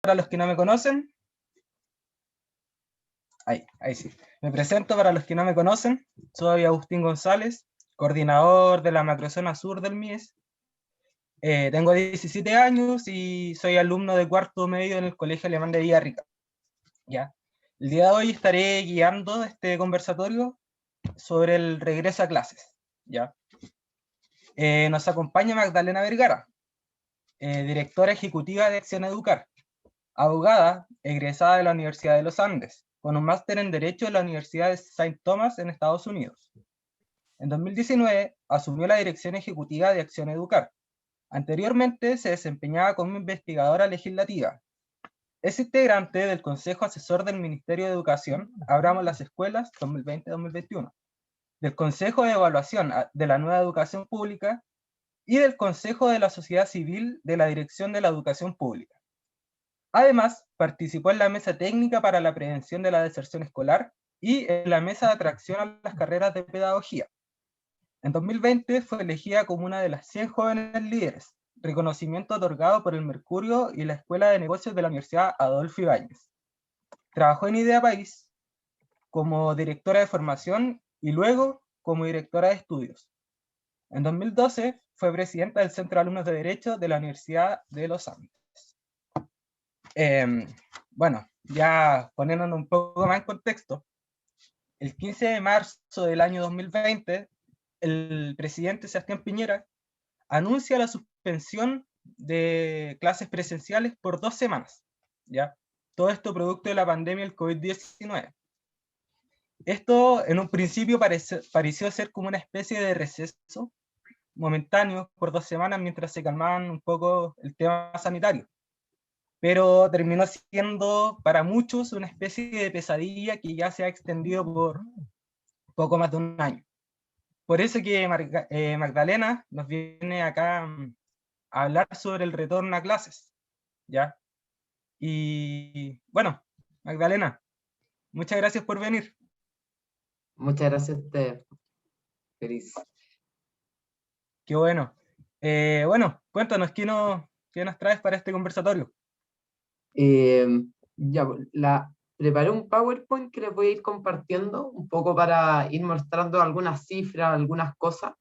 para los que no me conocen. Ahí sí. Me presento para los que no me conocen. Soy Agustín González, coordinador de la macrozona sur del MIES. Tengo 17 años y soy alumno de cuarto medio en el Colegio Alemán de Villarrica. ¿Ya? El día de hoy estaré guiando este conversatorio sobre el regreso a clases. ¿Ya? Nos acompaña Magdalena Vergara, directora ejecutiva de Acción Educar, abogada egresada de la Universidad de los Andes, con un máster en Derecho de la Universidad de Saint Thomas en Estados Unidos. En 2019 asumió la dirección ejecutiva de Acción Educar. Anteriormente se desempeñaba como investigadora legislativa. Es integrante del Consejo Asesor del Ministerio de Educación, Abramos las Escuelas 2020-2021, del Consejo de Evaluación de la Nueva Educación Pública y del Consejo de la Sociedad Civil de la Dirección de la Educación Pública. Además, participó en la Mesa Técnica para la Prevención de la Deserción Escolar y en la Mesa de Atracción a las Carreras de Pedagogía. En 2020 fue elegida como una de las 100 jóvenes líderes, reconocimiento otorgado por el Mercurio y la Escuela de Negocios de la Universidad Adolfo Ibáñez. Trabajó en Idea País como directora de formación y luego como directora de estudios. En 2012 fue presidenta del Centro de Alumnos de Derecho de la Universidad de los Andes. Bueno, ya poniéndonos un poco más en contexto, el 15 de marzo del año 2020, el presidente Sebastián Piñera anuncia la suspensión de clases presenciales por 2 semanas, ¿ya? Todo esto producto de la pandemia del COVID-19. Esto en un principio pareció ser como una especie de receso momentáneo por 2 semanas mientras se calmaban un poco el tema sanitario, pero terminó siendo para muchos una especie de pesadilla que ya se ha extendido por poco más de un año. Por eso que Magdalena nos viene acá a hablar sobre el retorno a clases, ¿ya? Y bueno, Magdalena, muchas gracias por venir. Muchas gracias a usted, Feliz. Qué bueno. Bueno, cuéntanos, ¿qué nos traes para este conversatorio? Ya, preparé un PowerPoint que les voy a ir compartiendo un poco para ir mostrando algunas cifras, algunas cosas.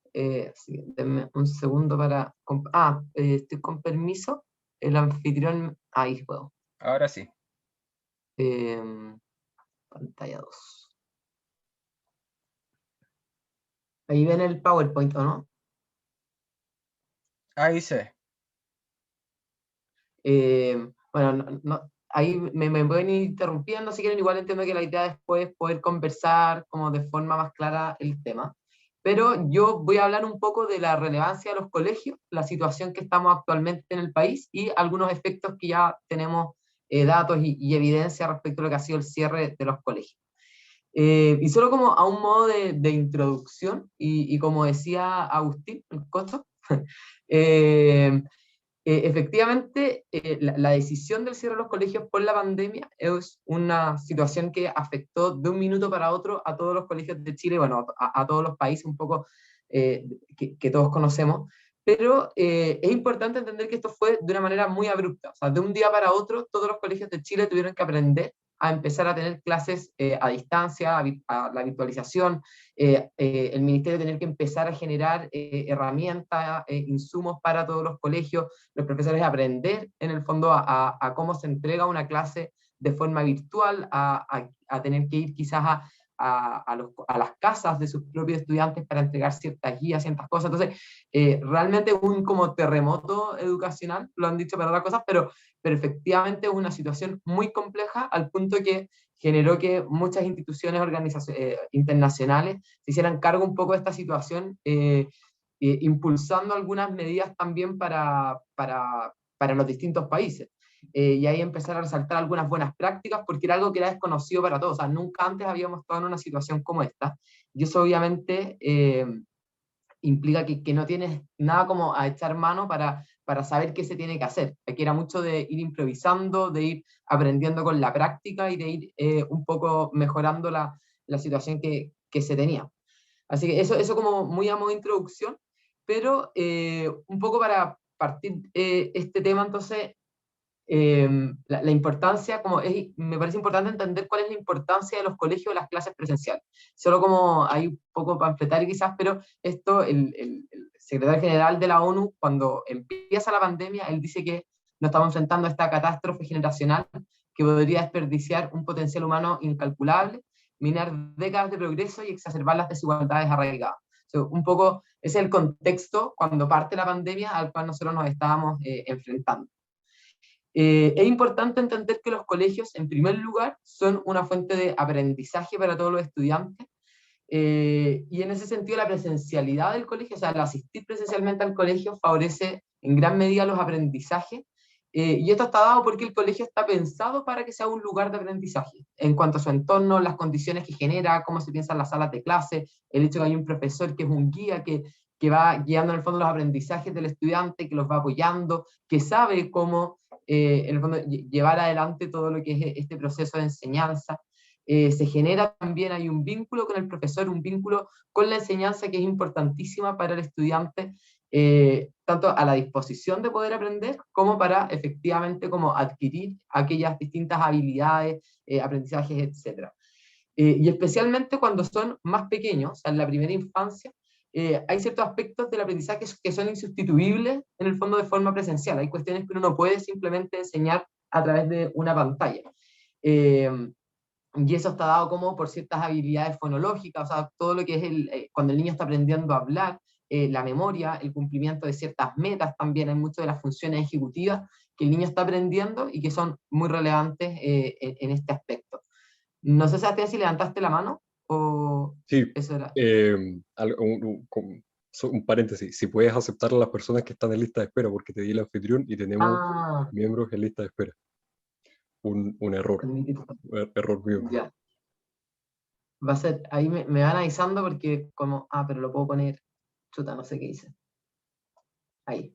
Así, denme un segundo para... estoy con permiso. El anfitrión... Ahí puedo. Ahora sí. Pantalla 2. Ahí ven el PowerPoint, ¿o no? Ahí se. Bueno, ahí me pueden ir interrumpiendo si quieren, igual entiendo que la idea después es poder conversar como de forma más clara el tema. Pero yo voy a hablar un poco de la relevancia de los colegios, la situación que estamos actualmente en el país y algunos efectos que ya tenemos datos y evidencia respecto a lo que ha sido el cierre de los colegios. Y solo como a un modo de introducción, y como decía Agustín, el costo, efectivamente, la decisión del cierre de los colegios por la pandemia es una situación que afectó de un minuto para otro a todos los colegios de Chile, bueno, a todos los países un poco que todos conocemos, pero es importante entender que esto fue de una manera muy abrupta, o sea, de un día para otro todos los colegios de Chile tuvieron que aprender a empezar a tener clases a distancia, a la virtualización, el ministerio tener que empezar a generar herramientas, insumos para todos los colegios, los profesores aprender en el fondo a cómo se entrega una clase de forma virtual, a tener que ir quizás a las casas de sus propios estudiantes para entregar ciertas guías, ciertas cosas. Entonces, realmente un como terremoto educacional, lo han dicho para otras cosas, pero efectivamente es una situación muy compleja al punto que generó que muchas instituciones internacionales se hicieran cargo un poco de esta situación, impulsando algunas medidas también para los distintos países. Y ahí empezar a resaltar algunas buenas prácticas, porque era algo que era desconocido para todos. O sea, nunca antes habíamos estado en una situación como esta. Y eso obviamente implica que no tienes nada como a echar mano para saber qué se tiene que hacer. Aquí era mucho de ir improvisando, de ir aprendiendo con la práctica y de ir un poco mejorando la situación que se tenía. Así que eso como muy a modo de introducción, pero un poco para partir este tema, entonces, la importancia, me parece importante entender cuál es la importancia de los colegios de las clases presenciales. Solo como hay un poco panfletario quizás, pero esto, el secretario general de la ONU, cuando empieza la pandemia, él dice que nos estamos enfrentando a esta catástrofe generacional que podría desperdiciar un potencial humano incalculable, minar décadas de progreso y exacerbar las desigualdades arraigadas. Un poco ese es el contexto cuando parte la pandemia al cual nosotros nos estábamos enfrentando. Es importante entender que los colegios, en primer lugar, son una fuente de aprendizaje para todos los estudiantes, y en ese sentido la presencialidad del colegio, o sea, el asistir presencialmente al colegio favorece en gran medida los aprendizajes, y esto está dado porque el colegio está pensado para que sea un lugar de aprendizaje, en cuanto a su entorno, las condiciones que genera, cómo se piensan las salas de clase, el hecho de que hay un profesor que es un guía que va guiando en el fondo los aprendizajes del estudiante, que los va apoyando, que sabe cómo en el fondo llevar adelante todo lo que es este proceso de enseñanza. Se genera también, hay un vínculo con el profesor, un vínculo con la enseñanza que es importantísima para el estudiante, tanto a la disposición de poder aprender, como para efectivamente como adquirir aquellas distintas habilidades, aprendizajes, etc. Y especialmente cuando son más pequeños, o sea, en la primera infancia, hay ciertos aspectos del aprendizaje que son insustituibles en el fondo de forma presencial. Hay cuestiones que uno no puede simplemente enseñar a través de una pantalla. Y eso está dado como por ciertas habilidades fonológicas, o sea, todo lo que es cuando el niño está aprendiendo a hablar, la memoria, el cumplimiento de ciertas metas también, hay muchas de las funciones ejecutivas que el niño está aprendiendo y que son muy relevantes en este aspecto. No sé, Sebastián, si levantaste la mano o Sí, eso era. un paréntesis, si puedes aceptar a las personas que están en lista de espera, porque te di el anfitrión y tenemos Ah, miembros en lista de espera. Un error, error mío. ya. Va a ser, ahí me van avisando porque como, pero lo puedo poner, chuta, no sé qué hice. Ahí.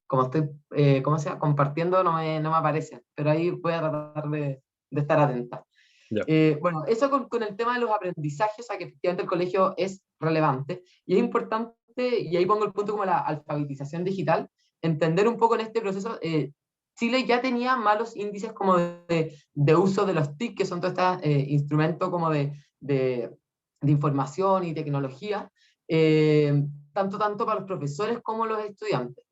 Como estoy, ¿cómo se llama? Compartiendo no me aparece, pero ahí voy a tratar de estar atenta. Ya. Bueno, eso con el tema de los aprendizajes, o sea, que efectivamente el colegio es relevante y es importante, y ahí pongo el punto como la alfabetización digital, entender un poco en este proceso. Chile ya tenía malos índices como de uso de los TIC, que son todos estos instrumentos como de información y tecnología, tanto para los profesores como los estudiantes.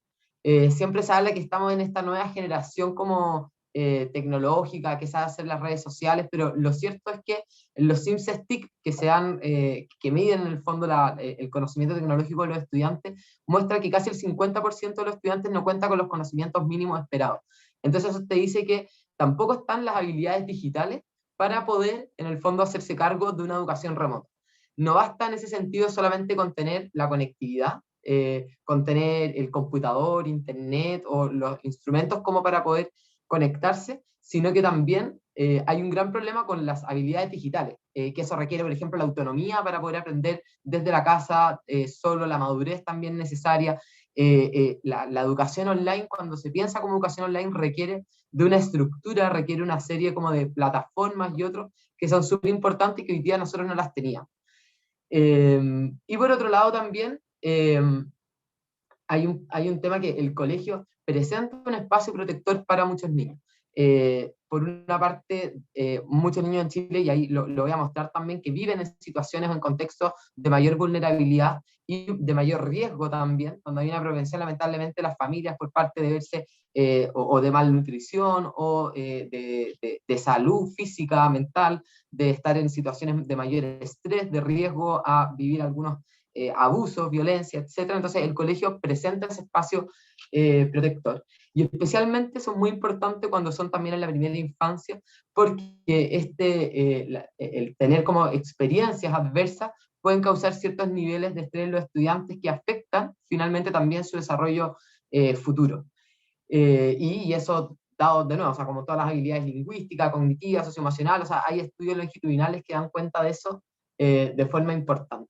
Siempre se habla que estamos en esta nueva generación como tecnológica, que sabe hacer las redes sociales, pero lo cierto es que los Sims Stick que miden en el fondo el conocimiento tecnológico de los estudiantes, muestra que casi el 50% de los estudiantes no cuenta con los conocimientos mínimos esperados. Entonces eso te dice que tampoco están las habilidades digitales para poder, en el fondo, hacerse cargo de una educación remota. No basta en ese sentido solamente con tener la conectividad, con tener el computador, internet o los instrumentos como para poder conectarse, sino que también hay un gran problema con las habilidades digitales, que eso requiere, por ejemplo, la autonomía para poder aprender desde la casa, solo la madurez también necesaria. La educación online, cuando se piensa como educación online, requiere de una estructura, requiere una serie como de plataformas y otros que son súper importantes y que hoy día nosotros no las teníamos. Y por otro lado también hay un tema que el colegio presenta un espacio protector para muchos niños. Por una parte, muchos niños en Chile, y ahí lo voy a mostrar también, que viven en situaciones o en contextos de mayor vulnerabilidad y de mayor riesgo también, donde hay una propensión lamentablemente de las familias por parte de verse o de malnutrición o de salud física, mental, de estar en situaciones de mayor estrés, de riesgo a vivir algunos abusos, violencia, etc. Entonces el colegio presenta ese espacio protector. Y especialmente son muy importantes cuando son también en la primera infancia, porque el tener como experiencias adversas pueden causar ciertos niveles de estrés en los estudiantes que afectan finalmente también su desarrollo futuro. Y eso dado de nuevo, o sea, como todas las habilidades lingüísticas, cognitivas, socioemocionales, o sea, hay estudios longitudinales que dan cuenta de eso de forma importante.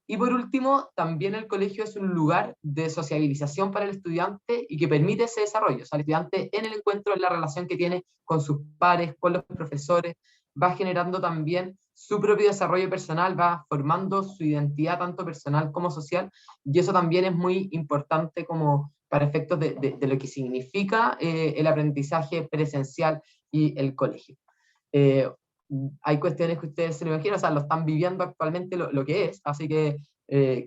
Y por último, también el colegio es un lugar de sociabilización para el estudiante y que permite ese desarrollo. O sea, el estudiante en el encuentro, en la relación que tiene con sus pares, con los profesores, va generando también su propio desarrollo personal, va formando su identidad tanto personal como social, y eso también es muy importante como para efectos de lo que significa el aprendizaje presencial y el colegio. Hay cuestiones que ustedes se lo imaginan, o sea, lo están viviendo actualmente lo que es, así que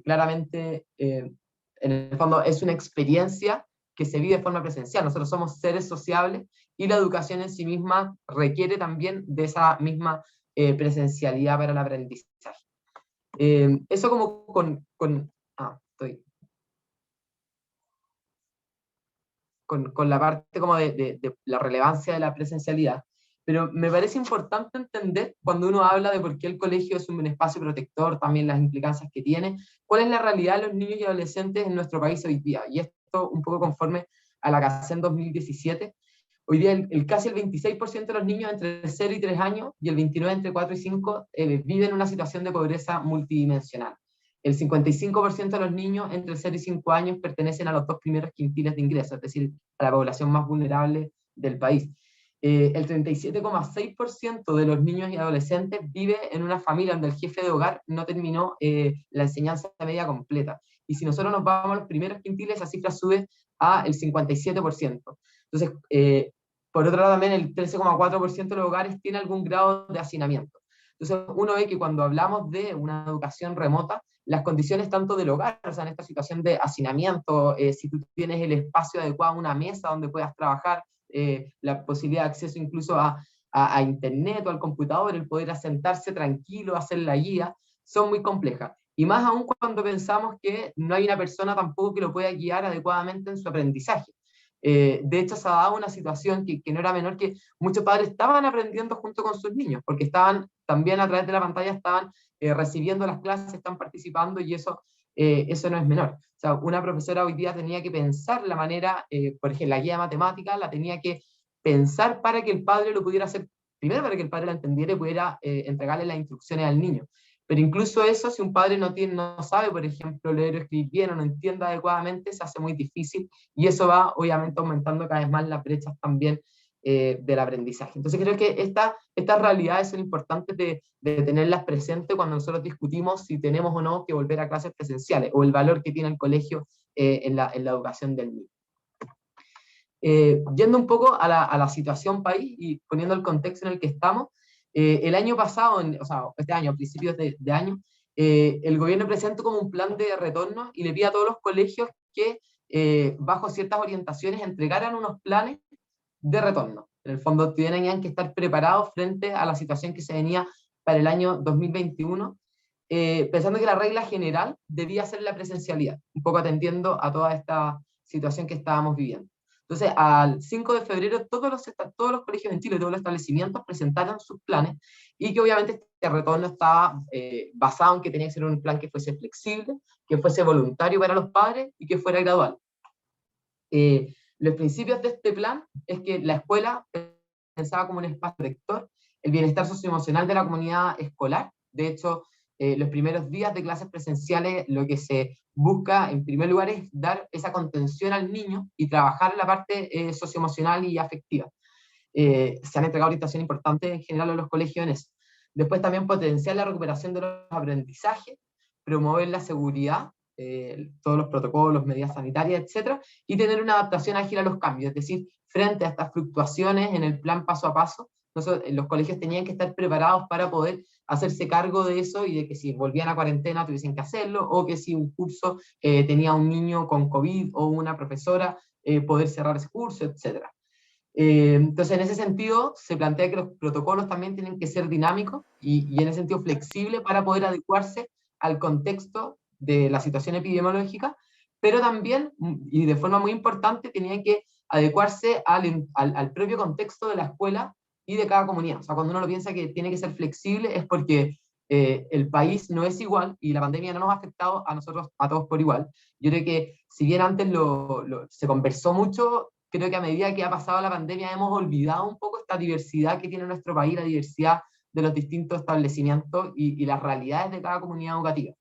claramente, en el fondo, es una experiencia que se vive de forma presencial. Nosotros somos seres sociables y la educación en sí misma requiere también de esa misma presencialidad para el aprendizaje. Eso como con la parte como de la relevancia de la presencialidad, pero me parece importante entender cuando uno habla de por qué el colegio es un espacio protector, también las implicancias que tiene, cuál es la realidad de los niños y adolescentes en nuestro país hoy día, y esto un poco conforme a la CACEN 2017. Hoy día casi el 26% de los niños entre 0 y 3 años y el 29% entre 4 y 5 viven una situación de pobreza multidimensional. El 55% de los niños entre 0 y 5 años pertenecen a los 2 primeros quintiles de ingresos, es decir, a la población más vulnerable del país. El 37,6% de los niños y adolescentes vive en una familia donde el jefe de hogar no terminó la enseñanza media completa. Y si nosotros nos vamos a los primeros quintiles, esa cifra sube al 57%. Entonces, por otro lado, también el 13,4% de los hogares tiene algún grado de hacinamiento. Entonces, uno ve que cuando hablamos de una educación remota, las condiciones tanto del hogar, o sea, en esta situación de hacinamiento, si tú tienes el espacio adecuado, una mesa donde puedas trabajar, la posibilidad de acceso incluso a internet o al computador, el poder sentarse tranquilo, hacer la guía, son muy complejas. Y más aún cuando pensamos que no hay una persona tampoco que lo pueda guiar adecuadamente en su aprendizaje. De hecho, se ha dado una situación que no era menor, que muchos padres estaban aprendiendo junto con sus niños, porque estaban también a través de la pantalla, estaban recibiendo las clases, están participando, y eso no es menor. O sea, una profesora hoy día tenía que pensar la manera, por ejemplo, la guía de matemáticas la tenía que pensar para que el padre lo pudiera hacer, primero para que el padre la entendiera y pudiera entregarle las instrucciones al niño. Pero incluso eso, si un padre no sabe, por ejemplo, leer o escribir bien o no entiende adecuadamente, se hace muy difícil, y eso va obviamente aumentando cada vez más las brechas también del aprendizaje. Entonces creo que estas realidades son importantes de tenerlas presentes cuando nosotros discutimos si tenemos o no que volver a clases presenciales, o el valor que tiene el colegio en la educación del niño. Yendo un poco a la situación país y poniendo el contexto en el que estamos, el año pasado, o sea, este año, a principios de año, el gobierno presentó como un plan de retorno y le pide a todos los colegios que, bajo ciertas orientaciones, entregaran unos planes de retorno. En el fondo, tenían que estar preparados frente a la situación que se venía para el año 2021, pensando que la regla general debía ser la presencialidad, un poco atendiendo a toda esta situación que estábamos viviendo. Entonces, al 5 de febrero, todos los colegios en Chile, todos los establecimientos presentaron sus planes, y que obviamente este retorno estaba basado en que tenía que ser un plan que fuese flexible, que fuese voluntario para los padres y que fuera gradual. Los principios de este plan es que la escuela pensaba como un espacio rector, el bienestar socioemocional de la comunidad escolar. De hecho, los primeros días de clases presenciales, lo que se busca en primer lugar es dar esa contención al niño y trabajar la parte socioemocional y afectiva. Se han entregado orientaciones importantes en general a los colegios en eso. Después también potenciar la recuperación de los aprendizajes, promover la seguridad, todos los protocolos, medidas sanitarias, etcétera, y tener una adaptación ágil a los cambios, es decir, frente a estas fluctuaciones en el plan paso a paso, los colegios tenían que estar preparados para poder hacerse cargo de eso, y de que si volvían a cuarentena tuviesen que hacerlo, o que si un curso tenía un niño con COVID o una profesora, poder cerrar ese curso, etcétera. Entonces, en ese sentido, se plantea que los protocolos también tienen que ser dinámicos y en ese sentido flexibles para poder adecuarse al contexto de la situación epidemiológica, pero también, y de forma muy importante, tenían que adecuarse al propio contexto de la escuela y de cada comunidad. O sea, cuando uno lo piensa que tiene que ser flexible, es porque el país no es igual y la pandemia no nos ha afectado a nosotros, a todos por igual. Yo creo que si bien antes se conversó mucho, creo que a medida que ha pasado la pandemia hemos olvidado un poco esta diversidad que tiene nuestro país, la diversidad de los distintos establecimientos y las realidades de cada comunidad educativa.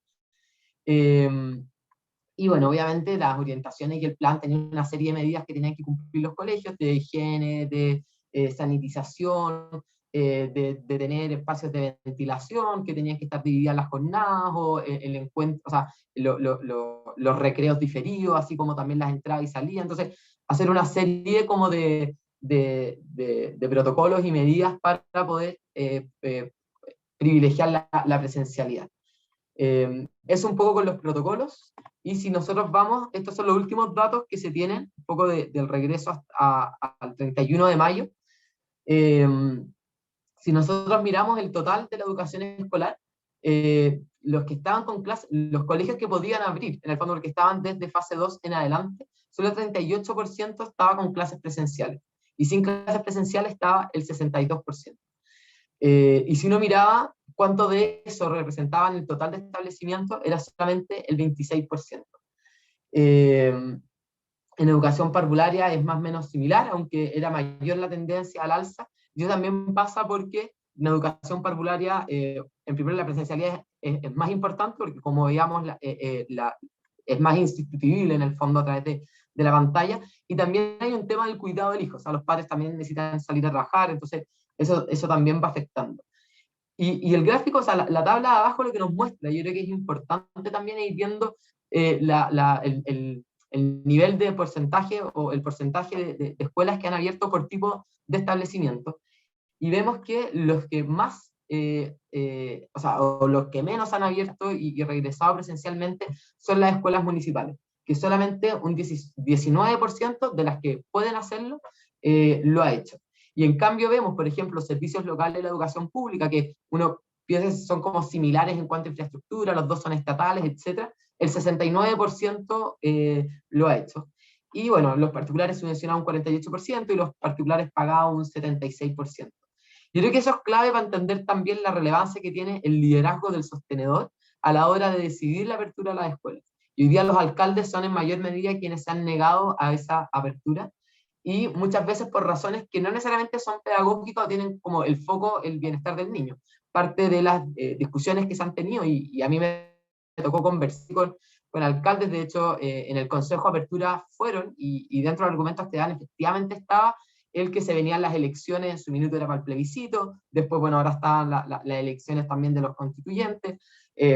Y bueno, obviamente las orientaciones y el plan tenían una serie de medidas que tenían que cumplir los colegios, de higiene, de sanitización, de tener espacios de ventilación, que tenían que estar divididas las jornadas, o el encuentro, o sea, los recreos diferidos, así como también las entradas y salidas. Entonces, hacer una serie como de protocolos y medidas para poder privilegiar la presencialidad. Es un poco con los protocolos, y si nosotros vamos, estos son los últimos datos que se tienen, un poco del regreso al 31 de mayo. Si nosotros miramos el total de la educación escolar, los que estaban con clases, los colegios que podían abrir, en el fondo, porque estaban desde fase 2 en adelante, solo el 38% estaba con clases presenciales, y sin clases presenciales estaba el 62%. Y si uno miraba cuánto de eso representaba en el total de establecimientos, era solamente el 26%. En educación parvularia es más o menos similar, aunque era mayor la tendencia al alza. Y eso también pasa porque en educación parvularia, en primer lugar, la presencialidad es más importante, porque como veíamos, es más instituible en el fondo a través de la pantalla, y también hay un tema del cuidado del hijo, o sea, los padres también necesitan salir a trabajar, entonces eso también va afectando. Y el gráfico, o sea, la tabla de abajo lo que nos muestra, yo creo que es importante también ir viendo el nivel de porcentaje, o el porcentaje de escuelas que han abierto por tipo de establecimiento, y vemos que los que más, o sea, o los que menos han abierto y regresado presencialmente son las escuelas municipales, que solamente un 19% de las que pueden hacerlo lo ha hecho. Y en cambio vemos, por ejemplo, los servicios locales de la educación pública, que uno piensa que son como similares en cuanto a infraestructura, los dos son estatales, etc. El 69% lo ha hecho. Y bueno, los particulares subvencionados un 48% y los particulares pagados un 76%. Yo creo que eso es clave para entender también la relevancia que tiene el liderazgo del sostenedor a la hora de decidir la apertura de las escuelas. Y hoy día los alcaldes son en mayor medida quienes se han negado a esa apertura, y muchas veces por razones que no necesariamente son pedagógicas o tienen como el foco el bienestar del niño. Parte de las discusiones que se han tenido, y a mí me tocó conversar con alcaldes, de hecho, en el Consejo de Apertura fueron, y dentro de los argumentos que dan efectivamente estaba el que se venían las elecciones, en su minuto era para el plebiscito, después, bueno, ahora están las elecciones también de los constituyentes,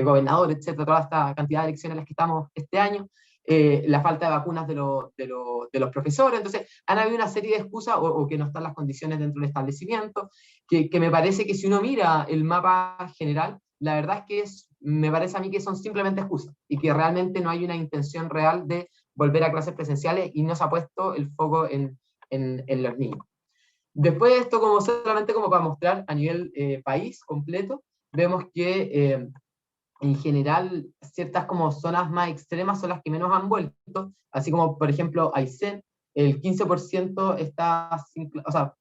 gobernadores, etcétera, toda esta cantidad de elecciones en las que estamos este año, la falta de vacunas de los profesores. Entonces han habido una serie de excusas, o que no están las condiciones dentro del establecimiento, que me parece que si uno mira el mapa general, la verdad es que me parece a mí que son simplemente excusas, y que realmente no hay una intención real de volver a clases presenciales, y no se ha puesto el foco en los niños. Después de esto, como solamente como para mostrar a nivel país completo, vemos que en general ciertas como zonas más extremas son las que menos han vuelto, así como por ejemplo Aysén, el 15% está sin, o sea,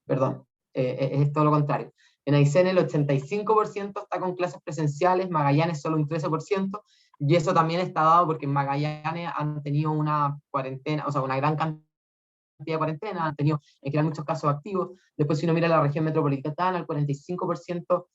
perdón, es todo lo contrario. En Aysén el 85% está con clases presenciales, Magallanes solo un 13%, y eso también está dado porque en Magallanes han tenido una cuarentena, o sea, una gran cantidad de cuarentena, han tenido en general muchos casos activos. Después, si uno mira la región metropolitana, el 45%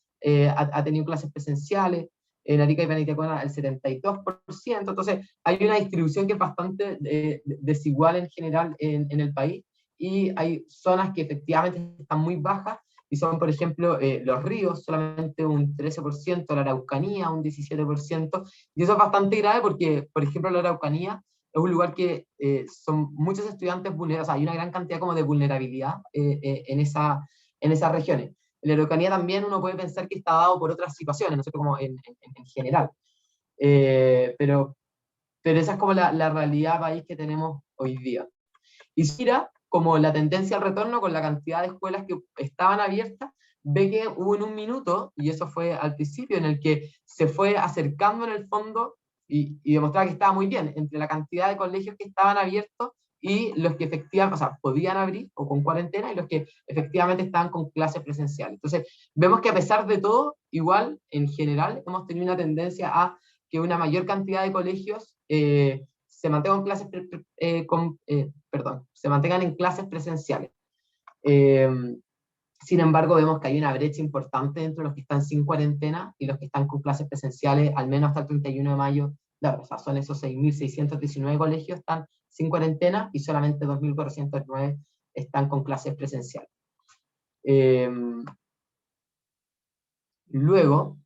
ha tenido clases presenciales, en Arica y Panitiacona el 72%, entonces hay una distribución que es bastante desigual en general en el país, y hay zonas que efectivamente están muy bajas, y son, por ejemplo, los ríos, solamente un 13%, la Araucanía un 17%, y eso es bastante grave porque, por ejemplo, la Araucanía es un lugar que son muchos estudiantes vulnerables, o sea, hay una gran cantidad como de vulnerabilidad en esas regiones. En la Araucanía también uno puede pensar que está dado por otras situaciones, no sé, como en general. Pero esa es como la realidad país que tenemos hoy día. Y si mira como la tendencia al retorno con la cantidad de escuelas que estaban abiertas, ve que hubo en un minuto, y eso fue al principio, en el que se fue acercando en el fondo y demostraba que estaba muy bien, entre la cantidad de colegios que estaban abiertos y los que efectivamente, o sea, podían abrir o con cuarentena, y los que efectivamente estaban con clases presenciales. Entonces, vemos que a pesar de todo, igual, en general, hemos tenido una tendencia a que una mayor cantidad de colegios se mantengan en clases, se mantengan en clases presenciales. Sin embargo, vemos que hay una brecha importante entre los que están sin cuarentena y los que están con clases presenciales, al menos hasta el 31 de mayo. O sea, son esos 6.619 colegios están sin cuarentena, y solamente 2.409 están con clases presenciales. Luego,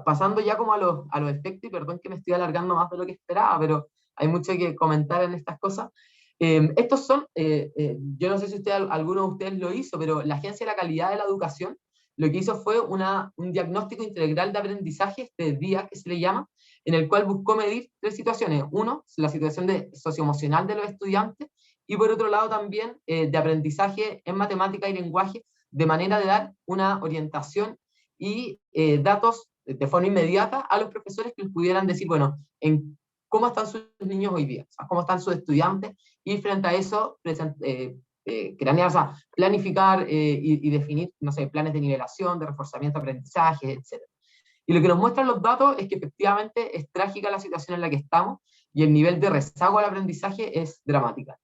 pasando ya como a los efectos, y perdón que me estoy alargando más de lo que esperaba, pero hay mucho que comentar en estas cosas. Estos son, yo no sé si alguno de ustedes lo hizo, pero la Agencia de la Calidad de la Educación lo que hizo fue un diagnóstico integral de aprendizaje, este DIA que se le llama, en el cual buscó medir tres situaciones. Uno, la situación socioemocional de los estudiantes, y por otro lado también de aprendizaje en matemática y lenguaje, de manera de dar una orientación y datos de forma inmediata a los profesores que les pudieran decir, bueno, en cómo están sus niños hoy día, o sea, cómo están sus estudiantes, y frente a eso cranear, o sea, planificar y definir, no sé, planes de nivelación, de reforzamiento de aprendizaje, etc. Y lo que nos muestran los datos es que efectivamente es trágica la situación en la que estamos y el nivel de rezago al aprendizaje es dramática.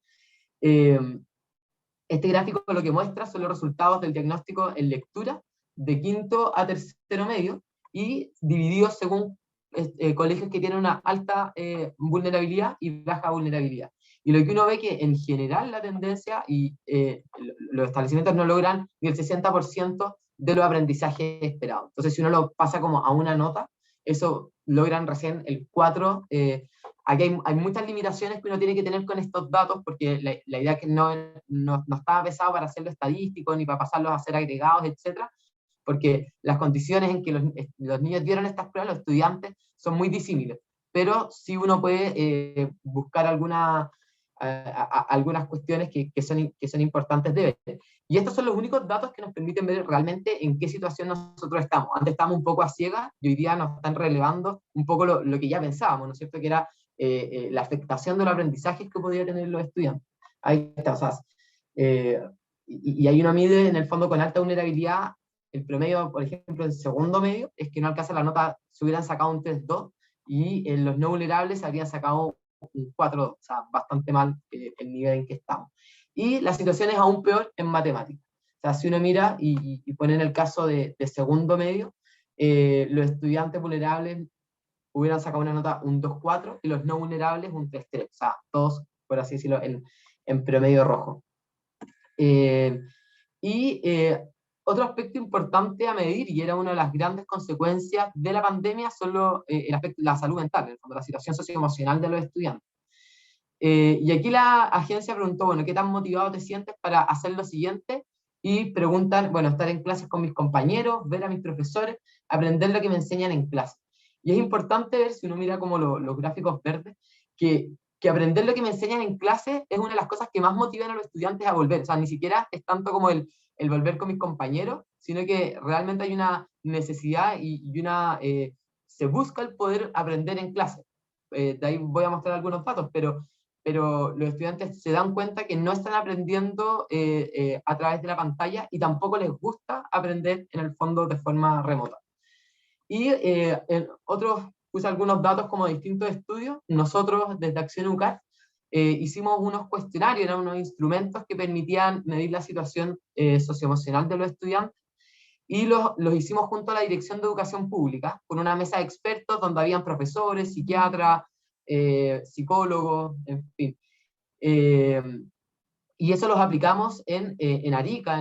Este gráfico lo que muestra son los resultados del diagnóstico en lectura de quinto a tercero medio y divididos según colegios que tienen una alta vulnerabilidad y baja vulnerabilidad. Y lo que uno ve que en general la tendencia y los establecimientos no logran ni el 60% de los aprendizajes esperados. Entonces, si uno lo pasa como a una nota, eso logran recién el 4. Aquí hay muchas limitaciones que uno tiene que tener con estos datos, porque la idea es que no estaba pensado para hacerlo estadístico, ni para pasarlos a ser agregados, etc. Porque las condiciones en que los niños dieron estas pruebas, los estudiantes, son muy disímiles. Pero sí uno puede buscar algunas cuestiones que son importantes de ver. Y estos son los únicos datos que nos permiten ver realmente en qué situación nosotros estamos. Antes estábamos un poco a ciegas y hoy día nos están relevando un poco lo que ya pensábamos, ¿no es cierto? Que era la afectación de los aprendizajes que podían tener los estudiantes. Ahí está, o sea, y ahí uno mide en el fondo con alta vulnerabilidad. El promedio, por ejemplo, en segundo medio es que no alcanza la nota, se hubieran sacado un 3.2 y en los no vulnerables se habrían sacado un 4, o sea, bastante mal el nivel en que estamos. Y la situación es aún peor en matemáticas. O sea, si uno mira y pone en el caso de segundo medio, los estudiantes vulnerables hubieran sacado una nota un 2.4 y los no vulnerables un 3.3, o sea, todos, por así decirlo, en promedio rojo. Otro aspecto importante a medir, y era una de las grandes consecuencias de la pandemia, son el aspecto de la salud mental, la situación socioemocional de los estudiantes. Y aquí la agencia preguntó, bueno, ¿qué tan motivado te sientes para hacer lo siguiente? Y preguntan, bueno, estar en clases con mis compañeros, ver a mis profesores, aprender lo que me enseñan en clase. Y es importante ver, si uno mira como los gráficos verdes, que aprender lo que me enseñan en clase es una de las cosas que más motivan a los estudiantes a volver. O sea, ni siquiera es tanto como el volver con mis compañeros, sino que realmente hay una necesidad se busca el poder aprender en clase. De ahí voy a mostrar algunos datos, pero los estudiantes se dan cuenta que no están aprendiendo a través de la pantalla y tampoco les gusta aprender en el fondo de forma remota. Y puse algunos datos como distintos estudios. Nosotros desde Acción Educar hicimos unos cuestionarios, eran unos instrumentos que permitían medir la situación socioemocional de los estudiantes, y los hicimos junto a la Dirección de Educación Pública, con una mesa de expertos donde habían profesores, psiquiatras, psicólogos, en fin. Y eso los aplicamos en Arica,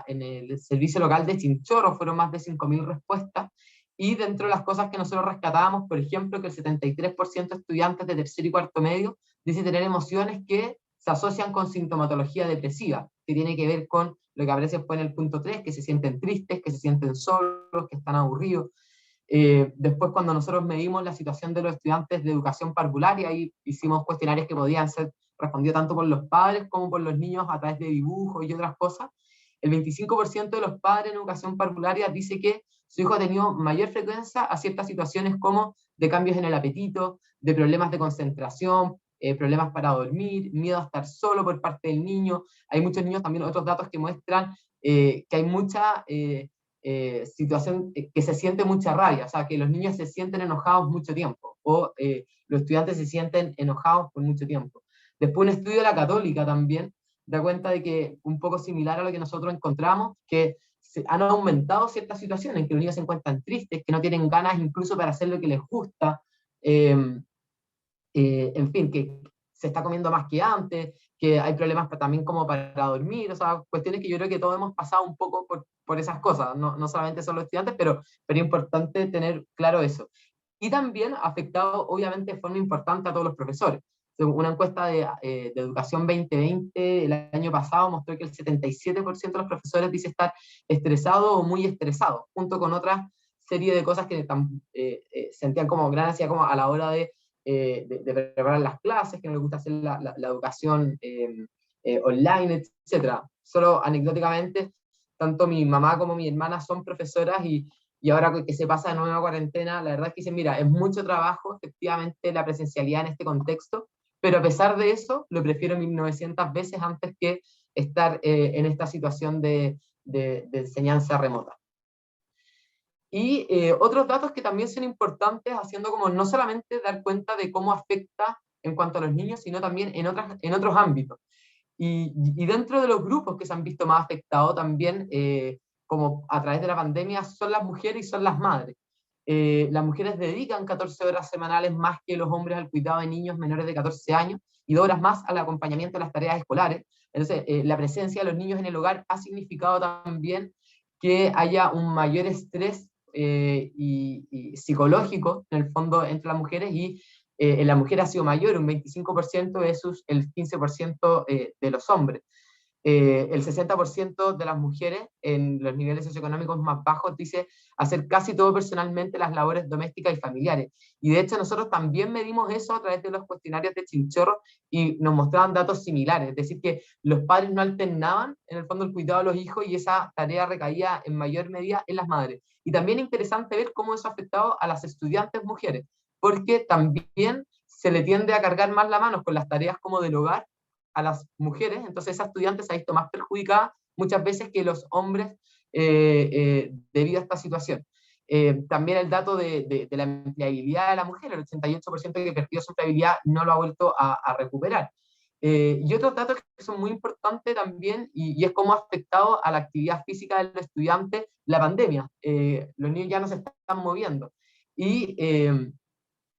en el servicio local de Chinchorro, fueron más de 5.000 respuestas, y dentro de las cosas que nosotros rescatábamos, por ejemplo, que el 73% de estudiantes de tercer y cuarto medio dice tener emociones que se asocian con sintomatología depresiva, que tiene que ver con lo que a veces pone el punto 3, que se sienten tristes, que se sienten solos, que están aburridos. Después, cuando nosotros medimos la situación de los estudiantes de educación parvularia, ahí hicimos cuestionarios que podían ser respondidos tanto por los padres como por los niños a través de dibujos y otras cosas. El 25% de los padres en educación parvularia dice que su hijo ha tenido mayor frecuencia a ciertas situaciones como de cambios en el apetito, de problemas de concentración, problemas para dormir, miedo a estar solo por parte del niño. Hay muchos niños, también otros datos que muestran que hay mucha situación que se siente mucha rabia, o sea, que los niños se sienten enojados mucho tiempo, o los estudiantes se sienten enojados por mucho tiempo. Después un estudio de la Católica también da cuenta de que, un poco similar a lo que nosotros encontramos, que han aumentado ciertas situaciones en que los niños se encuentran tristes, que no tienen ganas incluso para hacer lo que les gusta, en fin, que se está comiendo más que antes, que hay problemas también como para dormir, o sea, cuestiones que yo creo que todos hemos pasado un poco por esas cosas, no solamente son los estudiantes, pero es importante tener claro eso. Y también ha afectado, obviamente, de forma importante a todos los profesores. Una encuesta de Educación 2020 el año pasado mostró que el 77% de los profesores dice estar estresado o muy estresado, junto con otra serie de cosas que sentían como gran ansiedad como a la hora de preparar las clases, que no les gusta hacer la educación online, etc. Solo anecdóticamente, tanto mi mamá como mi hermana son profesoras y ahora que se pasa de nuevo a cuarentena, la verdad es que dicen, mira, es mucho trabajo, efectivamente, la presencialidad en este contexto, pero a pesar de eso, lo prefiero 1900 veces antes que estar en esta situación de enseñanza remota. Y otros datos que también son importantes, haciendo como no solamente dar cuenta de cómo afecta en cuanto a los niños, sino también en otros ámbitos. Y dentro de los grupos que se han visto más afectados también, como a través de la pandemia, son las mujeres y son las madres. Las mujeres dedican 14 horas semanales más que los hombres al cuidado de niños menores de 14 años y 2 horas más al acompañamiento de las tareas escolares. Entonces, la presencia de los niños en el hogar ha significado también que haya un mayor estrés y psicológico, en el fondo, entre las mujeres, y en la mujer ha sido mayor, un 25% versus el 15% de los hombres. El 60% de las mujeres en los niveles socioeconómicos más bajos dice hacer casi todo personalmente las labores domésticas y familiares. Y de hecho nosotros también medimos eso a través de los cuestionarios de Chinchorro y nos mostraban datos similares, es decir, que los padres no alternaban en el fondo el cuidado de los hijos y esa tarea recaía en mayor medida en las madres. Y también es interesante ver cómo eso ha afectado a las estudiantes mujeres, porque también se le tiende a cargar más la mano con las tareas como del hogar a las mujeres, entonces esa estudiante se ha visto más perjudicada muchas veces que los hombres debido a esta situación. También el dato de la empleabilidad de la mujer, el 88% que perdió su empleabilidad no lo ha vuelto a recuperar. Y otros datos que son muy importantes también, y es cómo ha afectado a la actividad física del estudiante la pandemia. Los niños ya no se están moviendo. Y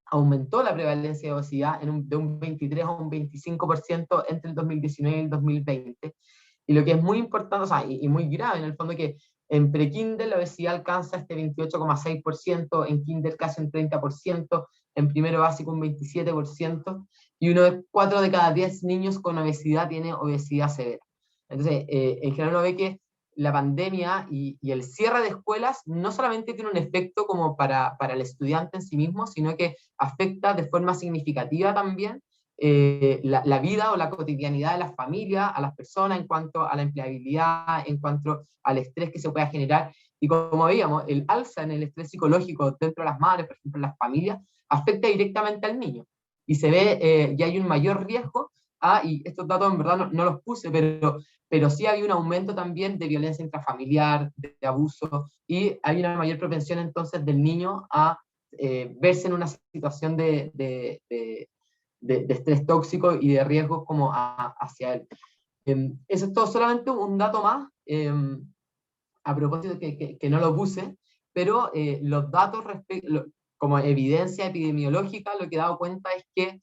aumentó la prevalencia de obesidad de un 23 a un 25% entre el 2019 y el 2020. Y lo que es muy importante, o sea, y muy grave en el fondo, que en pre-kinder la obesidad alcanza este 28,6%, en kinder casi un 30%, en primero básico un 27%, y 4 de cada 10 niños con obesidad tiene obesidad severa. Entonces, en general uno ve que la pandemia y el cierre de escuelas no solamente tiene un efecto como para el estudiante en sí mismo, sino que afecta de forma significativa también la vida o la cotidianidad de las familias, a las personas en cuanto a la empleabilidad, en cuanto al estrés que se pueda generar. Y como veíamos, el alza en el estrés psicológico dentro de las madres, por ejemplo, en las familias, afecta directamente al niño. Y se ve, ya hay un mayor riesgo, y estos datos en verdad no los puse, pero sí hay un aumento también de violencia intrafamiliar, de abuso, y hay una mayor propensión entonces del niño a verse en una situación de estrés tóxico y de riesgos como hacia él. Eso es todo, solamente un dato más, a propósito que no lo puse, pero los datos como evidencia epidemiológica, lo que he dado cuenta es que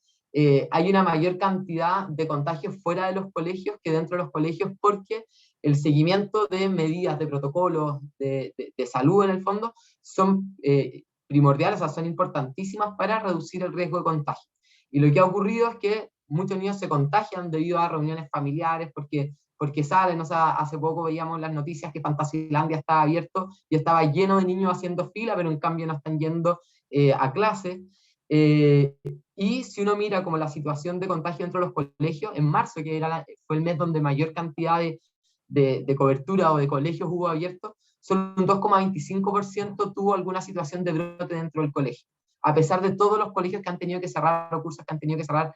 hay una mayor cantidad de contagios fuera de los colegios que dentro de los colegios, porque el seguimiento de medidas, de protocolos de salud en el fondo son primordiales, o sea, son importantísimas para reducir el riesgo de contagio. Y lo que ha ocurrido es que muchos niños se contagian debido a reuniones familiares, porque salen, o sea, hace poco veíamos las noticias que Fantasilandia estaba abierto y estaba lleno de niños haciendo fila, pero en cambio no están yendo a clase. Y si uno mira como la situación de contagio dentro de los colegios, en marzo, que fue el mes donde mayor cantidad de cobertura o de colegios hubo abiertos, solo un 2,25% tuvo alguna situación de brote dentro del colegio, a pesar de todos los colegios que han tenido que cerrar o cursos que han tenido que cerrar,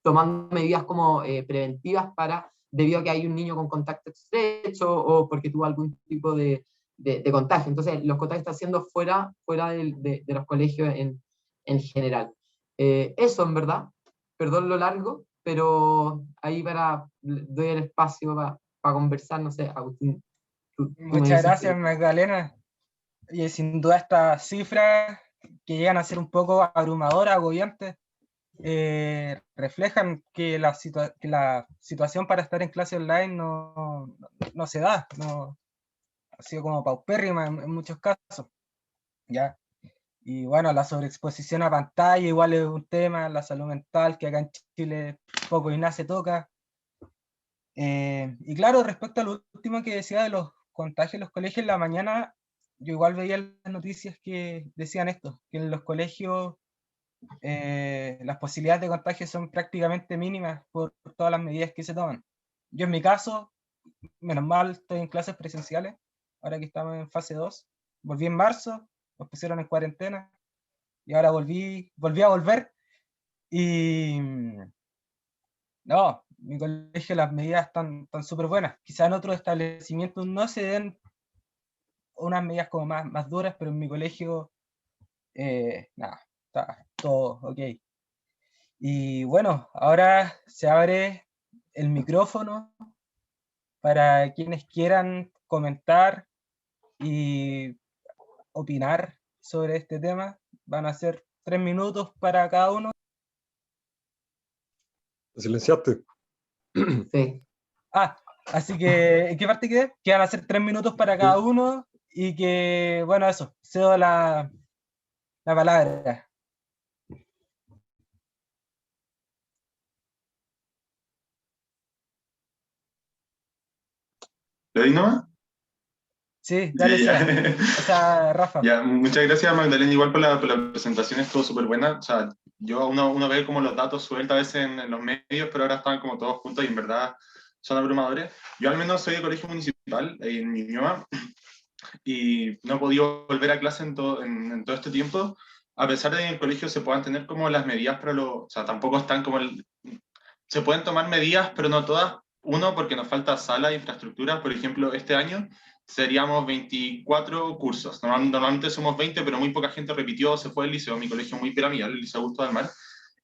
tomando medidas como preventivas debido a que hay un niño con contacto estrecho o porque tuvo algún tipo de contagio. Entonces, los contagios están siendo fuera de los colegios en general. Eso, en verdad, perdón lo largo, pero ahí doy el espacio para conversar, no sé, Agustín. Tú me Muchas dices gracias, Magdalena. Y sin duda estas cifras que llegan a ser un poco abrumadoras, agobiantes, reflejan que que la situación para estar en clase online no se da, ha sido como paupérrima en muchos casos, ¿ya? Y bueno, la sobreexposición a pantalla igual es un tema, la salud mental, que acá en Chile poco y nada se toca. Y claro, respecto a lo último que decía de los contagios en los colegios en la mañana, yo igual veía las noticias que decían esto, que en los colegios las posibilidades de contagio son prácticamente mínimas por todas las medidas que se toman. Yo en mi caso, menos mal, estoy en clases presenciales, ahora que estamos en fase 2. Volví en marzo, nos pusieron en cuarentena, y ahora volví a volver, y no, mi colegio las medidas están súper buenas. Quizá en otros establecimientos no se den unas medidas como más duras, pero en mi colegio, nada, está todo ok. Y bueno, ahora se abre el micrófono para quienes quieran comentar y opinar sobre este tema. Van a ser 3 minutos para cada uno. ¿Te silenciaste? Sí. Así que, ¿en qué parte quedé? Que van a ser 3 minutos para cada uno y que, bueno, eso, cedo la palabra. ¿Le doy nomás? Sí, dale, Sí, ya. Seba. O sea, Rafa. Ya, muchas gracias Magdalena, igual por la presentación, estuvo súper buena. O sea, uno ve como los datos sueltos a veces en los medios, pero ahora están como todos juntos y en verdad son abrumadores. Yo al menos soy de colegio municipal en Ñuñoa y no he podido volver a clase en todo este tiempo, a pesar de que en el colegio se puedan tener como las medidas para o sea, tampoco están como se pueden tomar medidas, pero no todas. Uno, porque nos falta sala e infraestructura. Por ejemplo, este año seríamos 24 cursos. Normalmente somos 20, pero muy poca gente repitió, se fue del liceo. Mi colegio es muy piramidal, el Liceo Augusto del Mar,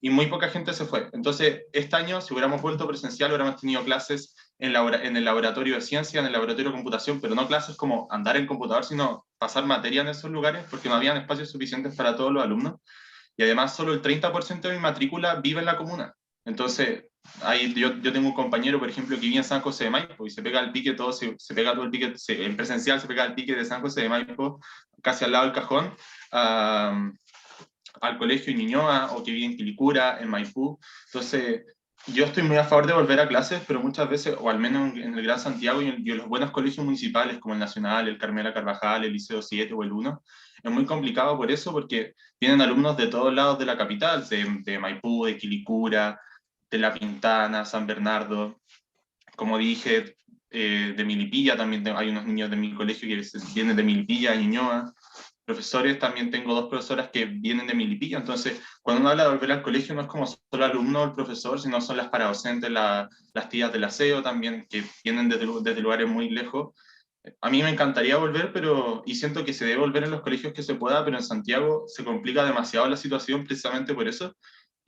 y muy poca gente se fue. Entonces, este año, si hubiéramos vuelto presencial, hubiéramos tenido clases en el laboratorio de ciencia, en el laboratorio de computación, pero no clases como andar en computador, sino pasar materia en esos lugares, porque no habían espacios suficientes para todos los alumnos. Y además, solo el 30% de mi matrícula vive en la comuna. Entonces, ahí yo tengo un compañero, por ejemplo, que vive en San José de Maipo y se pega el pique, se pega todo el pique, en presencial se pega el pique de San José de Maipo, casi al lado del cajón, al colegio en Ñuñoa, o que vive en Quilicura, en Maipú. Entonces, yo estoy muy a favor de volver a clases, pero muchas veces, o al menos en el Gran Santiago y en los buenos colegios municipales como el Nacional, el Carmela Carvajal, el Liceo 7 o el 1, es muy complicado por eso, porque vienen alumnos de todos lados de la capital, de Maipú, de Quilicura, de La Pintana, San Bernardo, como dije, de Milipilla, también hay unos niños de mi colegio que vienen de Milipilla, Ñuñoa. Profesores, también tengo dos profesoras que vienen de Milipilla, entonces cuando uno habla de volver al colegio no es como solo el alumno o el profesor, sino son las paradocentes, las tías del aseo también, que vienen desde lugares muy lejos. A mí me encantaría volver, y siento que se debe volver en los colegios que se pueda, pero en Santiago se complica demasiado la situación precisamente por eso,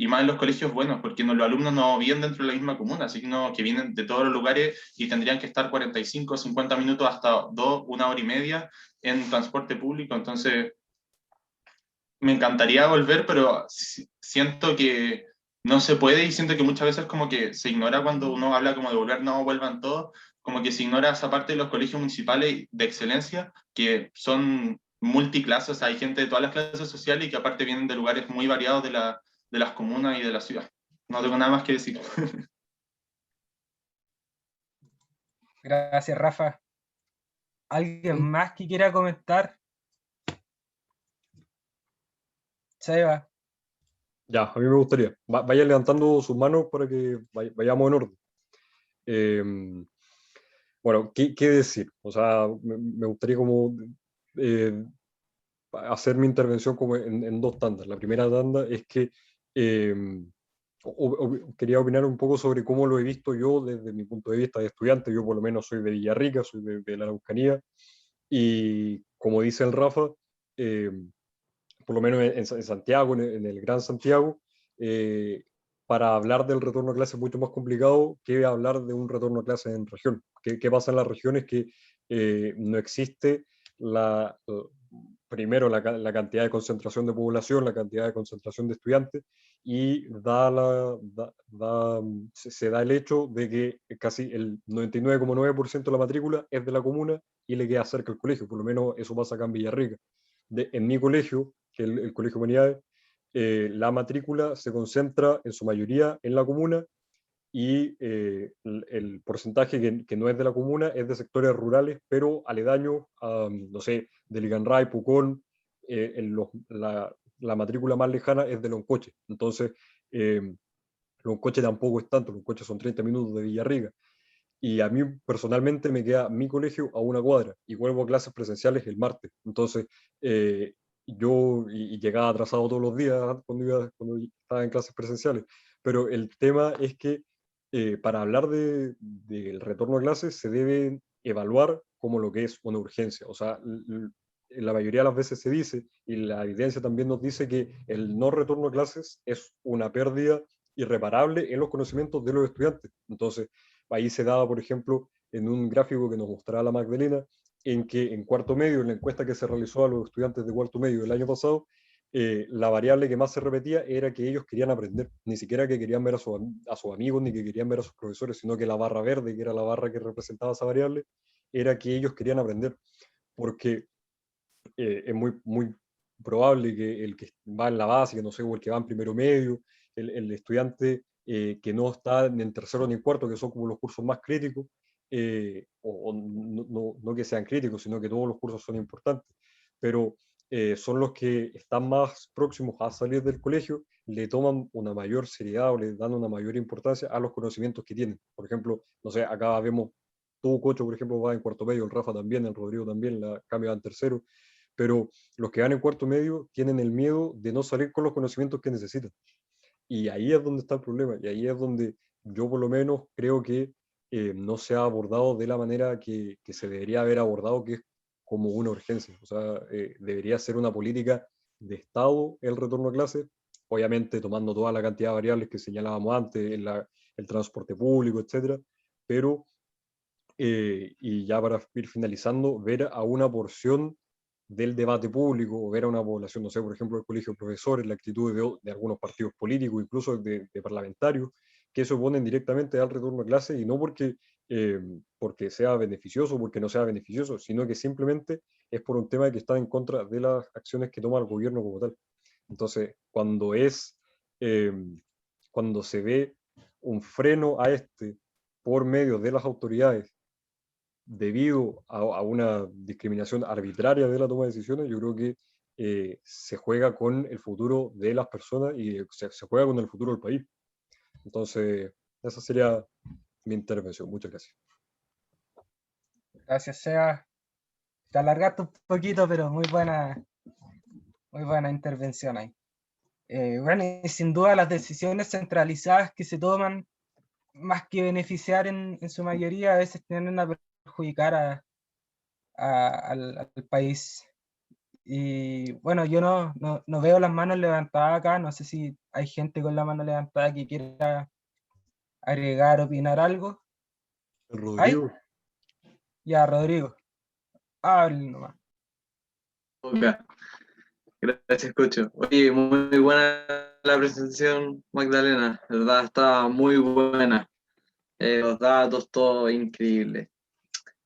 y más en los colegios buenos, porque los alumnos no viven dentro de la misma comuna, sino que vienen de todos los lugares y tendrían que estar 45, 50 minutos hasta 1 hora y media en transporte público. Entonces, me encantaría volver, pero siento que no se puede, y siento que muchas veces como que se ignora cuando uno habla como de volver, no vuelvan todos, como que se ignora esa parte de los colegios municipales de excelencia, que son multiclases, hay gente de todas las clases sociales y que aparte vienen de lugares muy variados de las comunas y de la ciudad. No tengo nada más que decir. Gracias, Rafa. ¿Alguien Sí. más que quiera comentar? Seba. Ya, a mí me gustaría. Vayan levantando sus manos para que vayamos en orden. Bueno, ¿qué decir? O sea, me gustaría como hacer mi intervención como en dos tandas. La primera tanda es que quería opinar un poco sobre cómo lo he visto yo desde mi punto de vista de estudiante. Yo por lo menos soy de Villarrica, soy de la Araucanía, y como dice el Rafa, eh, por lo menos en Santiago, en el Gran Santiago, eh, para hablar del retorno a clase es mucho más complicado que hablar de un retorno a clase en región. ¿Qué pasa en las regiones? Que no existe primero la cantidad de concentración de población, la cantidad de concentración de estudiantes, y se da el hecho de que casi el 99,9% de la matrícula es de la comuna y le queda cerca el colegio, por lo menos eso pasa acá en Villarrica. En mi colegio, que es el Colegio Humanidades, la matrícula se concentra en su mayoría en la comuna, y el porcentaje que no es de la comuna es de sectores rurales, pero aledaños a, no sé, de Liganray, Pucón. La matrícula más lejana es de Loncoche. Entonces, Loncoche tampoco es tanto, Loncoche son 30 minutos de Villarrica. Y a mí personalmente me queda mi colegio a una cuadra y vuelvo a clases presenciales el martes. Entonces, y llegaba atrasado todos los días cuando estaba en clases presenciales. Pero el tema es que para hablar del retorno a clases se debe evaluar como lo que es una urgencia. O sea, la mayoría de las veces se dice, y la evidencia también nos dice, que el no retorno a clases es una pérdida irreparable en los conocimientos de los estudiantes. Entonces, ahí se daba, por ejemplo, en un gráfico que nos mostraba la Magdalena, en que en cuarto medio, en la encuesta que se realizó a los estudiantes de cuarto medio el año pasado, la variable que más se repetía era que ellos querían aprender, ni siquiera que querían ver a sus amigos, ni que querían ver a sus profesores, sino que la barra verde, que era la barra que representaba esa variable, era que ellos querían aprender, porque es muy probable que el que va en la básica, no sé, o el que va en primero medio, el estudiante que no está ni en tercero ni en cuarto, que son como los cursos más críticos, o no que sean críticos, sino que todos los cursos son importantes, pero son los que están más próximos a salir del colegio, le toman una mayor seriedad o le dan una mayor importancia a los conocimientos que tienen. Por ejemplo, no sé, acá vemos, tú, Cocho, por ejemplo, va en cuarto medio, el Rafa también, el Rodrigo también, la Cambio va en tercero, pero los que van en cuarto medio tienen el miedo de no salir con los conocimientos que necesitan. Y ahí es donde está el problema, y ahí es donde yo por lo menos creo que no se ha abordado de la manera que se debería haber abordado, que es como una urgencia. O sea, debería ser una política de Estado el retorno a clases, obviamente tomando toda la cantidad de variables que señalábamos antes, el transporte público, etcétera, pero, y ya para ir finalizando, ver a una porción del debate público, o ver a una población, no sé, por ejemplo, el colegio de profesores, la actitud de algunos partidos políticos, incluso de parlamentarios, que se oponen directamente al retorno a clase, y no porque sea beneficioso, porque no sea beneficioso, sino que simplemente es por un tema que está en contra de las acciones que toma el gobierno como tal. Entonces, eh, cuando se ve un freno a por medio de las autoridades, debido a una discriminación arbitraria de la toma de decisiones, yo creo que se juega con el futuro de las personas y se juega con el futuro del país. Entonces, esa sería mi intervención. Muchas gracias. Gracias, Seba. Te alargaste un poquito, pero muy buena intervención ahí. Bueno, y sin duda las decisiones centralizadas que se toman, más que beneficiar en su mayoría, a veces tienden a perjudicar al país. Y bueno, yo no veo las manos levantadas acá, no sé si hay gente con la mano levantada que quiera agregar, opinar algo. Rodrigo. ¿Hay? Ya, Rodrigo. Hable nomás. Okay. Gracias, Cocho. Oye, muy buena la presentación, Magdalena. La verdad, está muy buena. Los datos, todo increíble.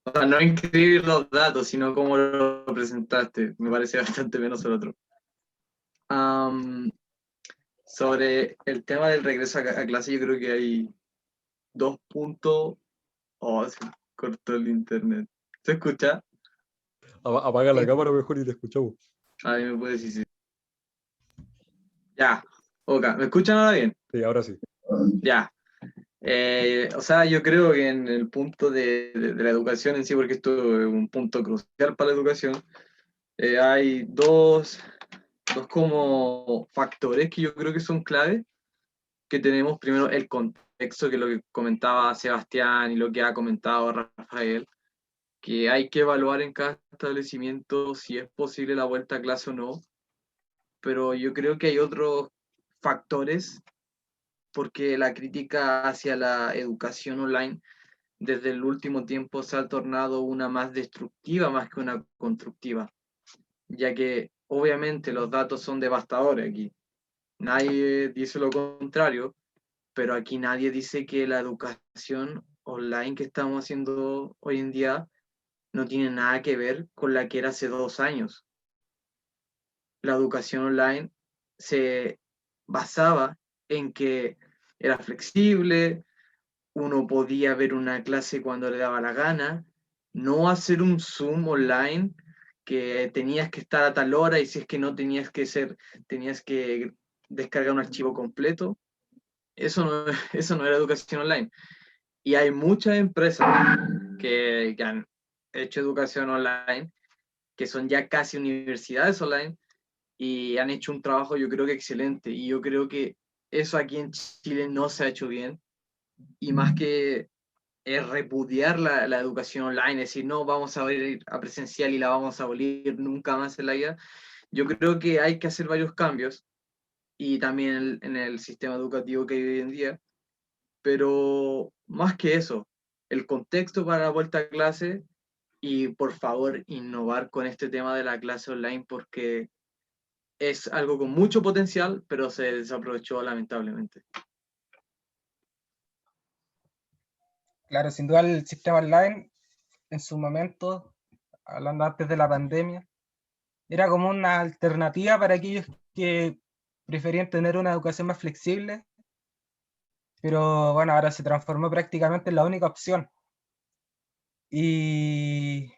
O sea, no increíble los datos, sino cómo lo presentaste. Me parece bastante menos el otro. Sobre el tema del regreso a clase, yo creo que hay 2 puntos. Oh, se cortó el internet. ¿Se escucha? Apaga la cámara mejor y te escuchamos. A mí me puede decir sí. Ya, ok. ¿Me escuchan ahora bien? Sí, ahora sí. Ya. O sea, yo creo que en el punto de la educación en sí, porque esto es un punto crucial para la educación, hay dos como factores que yo creo que son claves, que tenemos primero el contexto, que es lo que comentaba Sebastián y lo que ha comentado Rafael, que hay que evaluar en cada establecimiento si es posible la vuelta a clase o no, pero yo creo que hay otros factores, porque la crítica hacia la educación online desde el último tiempo se ha tornado una más destructiva más que una constructiva. ya que obviamente los datos son devastadores aquí. Nadie dice lo contrario, pero aquí nadie dice que la educación online que estamos haciendo hoy en día no tiene nada que ver con la que era hace 2 años. La educación online se basaba en que era flexible, uno podía ver una clase cuando le daba la gana, no hacer un Zoom online que tenías que estar a tal hora y si es que no tenías que descargar un archivo completo. Eso no, eso no era educación online. Y hay muchas empresas que han hecho educación online, que son ya casi universidades online, y han hecho un trabajo yo creo que excelente. Y yo creo que eso aquí en Chile no se ha hecho bien. Y más que es repudiar la educación online, es decir, no, vamos a ir a presencial y la vamos a abolir nunca más en la vida. Yo creo que hay que hacer varios cambios y también en el sistema educativo que hay hoy en día, pero más que eso, el contexto para la vuelta a clase y por favor innovar con este tema de la clase online porque es algo con mucho potencial, pero se desaprovechó lamentablemente. Claro, sin duda el sistema online en su momento, hablando antes de la pandemia, era como una alternativa para aquellos que preferían tener una educación más flexible, pero bueno, ahora se transformó prácticamente en la única opción. Y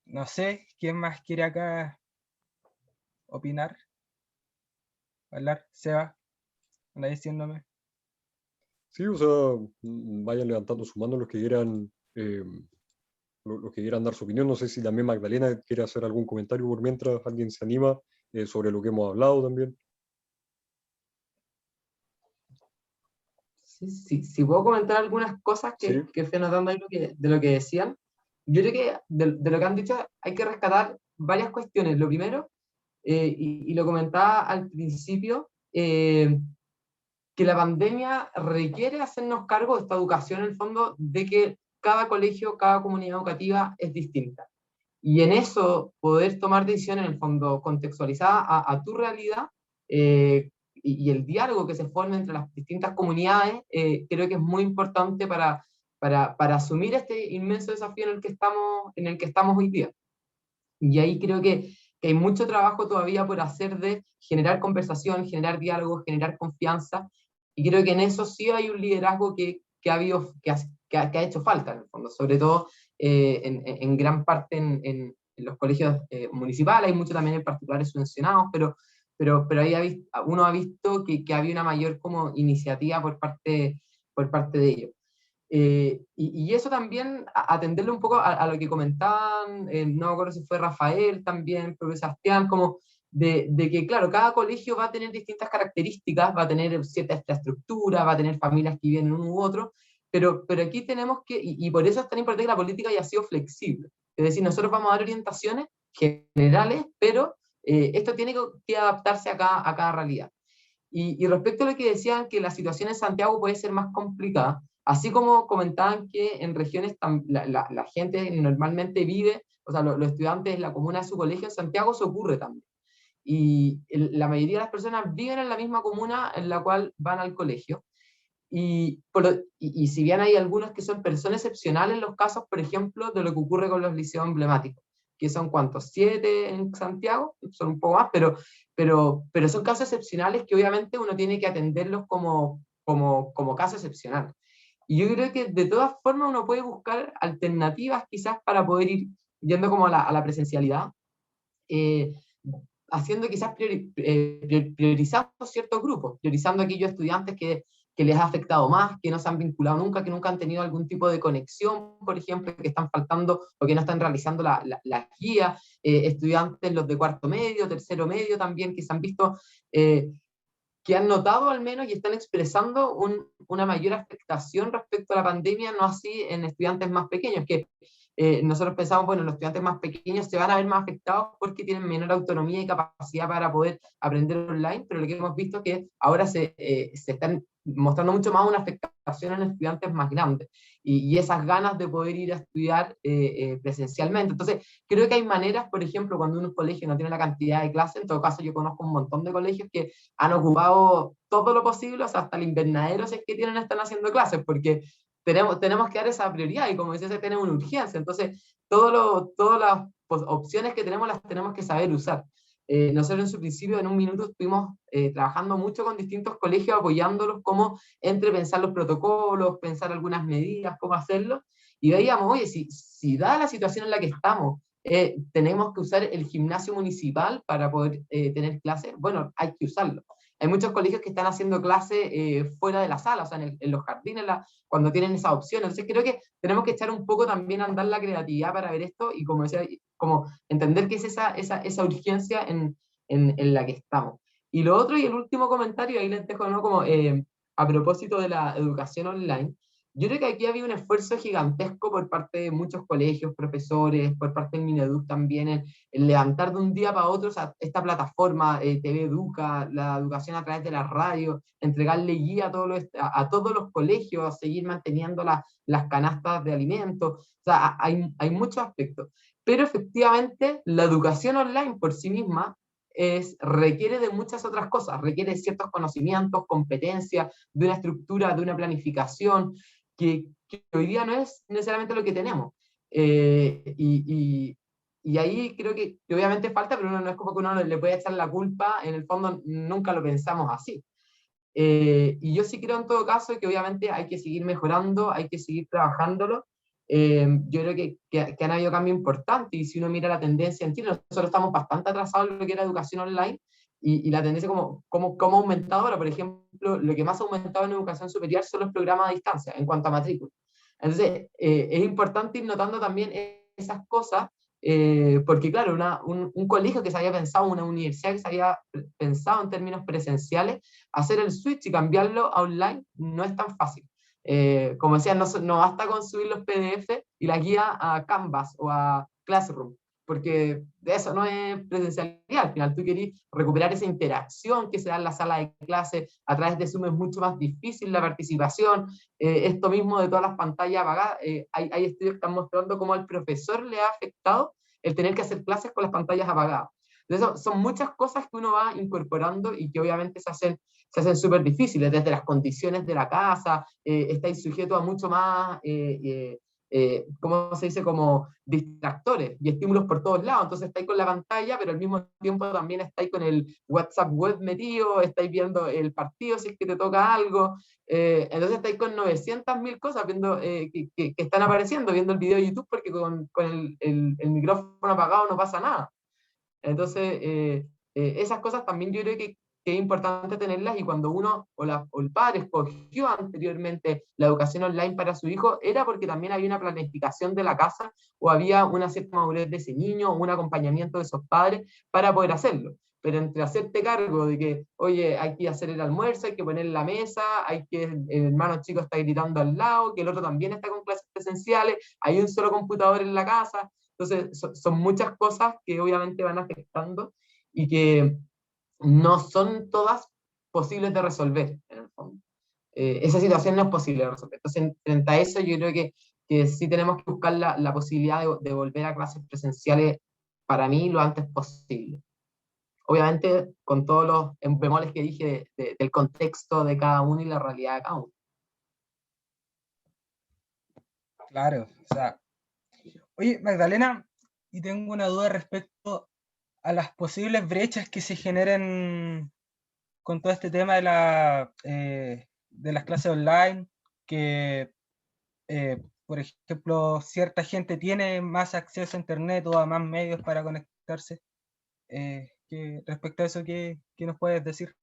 no sé, ¿quién más quiere acá opinar? Hablar, Seba, anda diciéndome. Sí, o sea, vayan levantando su mano los que quieran, los que quieran dar su opinión. No sé si también Magdalena quiere hacer algún comentario por mientras alguien se anima sobre lo que hemos hablado también. Si puedo comentar algunas cosas Sí. que fui notando ahí de lo que decían. Yo creo que de lo que han dicho hay que rescatar varias cuestiones. Lo primero, y lo comentaba al principio, que la pandemia requiere hacernos cargo de esta educación, en el fondo, de que cada colegio, cada comunidad educativa es distinta. Y en eso poder tomar decisiones, en el fondo, contextualizadas a tu realidad, y el diálogo que se forma entre las distintas comunidades, creo que es muy importante para asumir este inmenso desafío en el que estamos hoy día. Y ahí creo que hay mucho trabajo todavía por hacer de generar conversación, generar diálogo, generar confianza, y creo que en eso sí hay un liderazgo que ha hecho falta, en el fondo, sobre todo en gran parte en los colegios municipales, hay mucho también en particulares subvencionados, pero ahí uno ha visto que había una mayor como iniciativa por parte de ellos. Y eso también, atenderle un poco a lo que comentaban, no me acuerdo si fue Rafael también, profesor Sebastián, como de que, claro, cada colegio va a tener distintas características, va a tener cierta infraestructura, va a tener familias que viven en uno u otro, pero aquí tenemos que, y por eso es tan importante que la política haya sido flexible. Es decir, nosotros vamos a dar orientaciones generales, pero esto tiene que adaptarse a cada realidad. Y respecto a lo que decían que la situación en Santiago puede ser más complicada, así como comentaban que en regiones la gente normalmente vive, o sea, los estudiantes en la comuna de su colegio, en Santiago se ocurre también. Y la mayoría de las personas viven en la misma comuna en la cual van al colegio. Y si bien hay algunos que son personas excepcionales en los casos, por ejemplo, de lo que ocurre con los liceos emblemáticos, que son ¿cuántos? 7 en Santiago, son un poco más, pero son casos excepcionales que obviamente uno tiene que atenderlos como caso excepcional. Y yo creo que de todas formas uno puede buscar alternativas quizás para poder ir yendo como a la presencialidad, haciendo quizás priorizando ciertos grupos, priorizando aquellos estudiantes que les ha afectado más, que no se han vinculado nunca, que nunca han tenido algún tipo de conexión, por ejemplo, que están faltando o que no están realizando la guía, estudiantes los de cuarto medio, tercero medio también, que se han visto, que han notado al menos y están expresando una mayor afectación respecto a la pandemia, no así en estudiantes más pequeños, que nosotros pensamos, bueno, los estudiantes más pequeños se van a ver más afectados porque tienen menor autonomía y capacidad para poder aprender online, pero lo que hemos visto es que ahora se están mostrando mucho más una afectación en estudiantes más grandes y esas ganas de poder ir a estudiar presencialmente. Entonces, creo que hay maneras, por ejemplo, cuando un colegio no tiene la cantidad de clases, en todo caso yo conozco un montón de colegios que han ocupado todo lo posible, o sea, hasta el invernadero si es que tienen, están haciendo clases, porque tenemos que dar esa prioridad y como decía, tenemos una urgencia. Entonces, todas las opciones que tenemos las tenemos que saber usar. Nosotros en su principio, en un minuto, estuvimos trabajando mucho con distintos colegios, apoyándolos como entre pensar los protocolos, pensar algunas medidas, cómo hacerlo, y veíamos, oye, si dada la situación en la que estamos, tenemos que usar el gimnasio municipal para poder tener clases, bueno, hay que usarlo. Hay muchos colegios que están haciendo clases fuera de la sala, o sea, en los jardines, cuando tienen esa opción. Entonces creo que tenemos que echar un poco también a andar la creatividad para ver esto y como decía, como entender que es esa urgencia en la que estamos. Y lo otro y el último comentario, ahí les dejo, ¿no? Como a propósito de la educación online, yo creo que aquí había un esfuerzo gigantesco por parte de muchos colegios, profesores, por parte del Mineduc también, en levantar de un día para otro, o sea, esta plataforma TV Educa, la educación a través de la radio, entregarle guía a todos los colegios, seguir manteniendo las canastas de alimentos, o sea, hay muchos aspectos. Pero efectivamente, la educación online por sí misma requiere de muchas otras cosas, requiere ciertos conocimientos, competencias, de una estructura, de una planificación, que hoy día no es necesariamente lo que tenemos. Y ahí creo que obviamente falta, pero no es como que uno le puede echar la culpa, en el fondo nunca lo pensamos así. Y yo sí creo en todo caso que obviamente hay que seguir mejorando, hay que seguir trabajándolo. Yo creo que han habido cambios importantes y si uno mira la tendencia en Chile, nosotros estamos bastante atrasados en lo que era educación online y la tendencia como ha aumentado ahora, por ejemplo, lo que más ha aumentado en educación superior son los programas a distancia en cuanto a matrícula. Entonces, es importante ir notando también esas cosas, porque claro, un colegio que se había pensado, una universidad que se había pensado en términos presenciales, hacer el switch y cambiarlo a online no es tan fácil. Como decía, no basta con subir los PDF y la guía a Canvas o a Classroom, porque de eso no es presencialidad. Al final tú querés recuperar esa interacción que se da en la sala de clase. A través de Zoom es mucho más difícil la participación. Esto mismo de todas las pantallas apagadas, hay estudios que están mostrando cómo al profesor le ha afectado el tener que hacer clases con las pantallas apagadas. Entonces, son muchas cosas que uno va incorporando y que obviamente se hacen súper difíciles, desde las condiciones de la casa, estáis sujetos a mucho más, ¿cómo se dice? Como distractores y estímulos por todos lados. Entonces estáis con la pantalla, pero al mismo tiempo también estáis con el WhatsApp web metido, estáis viendo el partido si es que te toca algo. Entonces estáis con 900.000 cosas viendo, que están apareciendo, viendo el video de YouTube, porque con el micrófono apagado no pasa nada. Entonces, esas cosas también yo creo que es importante tenerlas, y cuando uno o el padre escogió anteriormente la educación online para su hijo, era porque también había una planificación de la casa o había una cierta madurez de ese niño o un acompañamiento de esos padres para poder hacerlo. Pero entre hacerte cargo de que, oye, hay que hacer el almuerzo, hay que poner la mesa, el hermano chico está gritando al lado, que el otro también está con clases presenciales, hay un solo computador en la casa. Entonces, son muchas cosas que obviamente van afectando y que no son todas posibles de resolver, en el fondo. Esa situación no es posible de resolver. Entonces, frente a eso, yo creo que sí tenemos que buscar la posibilidad de volver a clases presenciales, para mí, lo antes posible. Obviamente, con todos los bemoles que dije del contexto de cada uno y la realidad de cada uno. Claro, o sea. Oye, Magdalena, y tengo una duda respecto a las posibles brechas que se generen con todo este tema de las clases online, que, por ejemplo, cierta gente tiene más acceso a Internet o a más medios para conectarse. Respecto a eso, ¿qué nos puedes decir?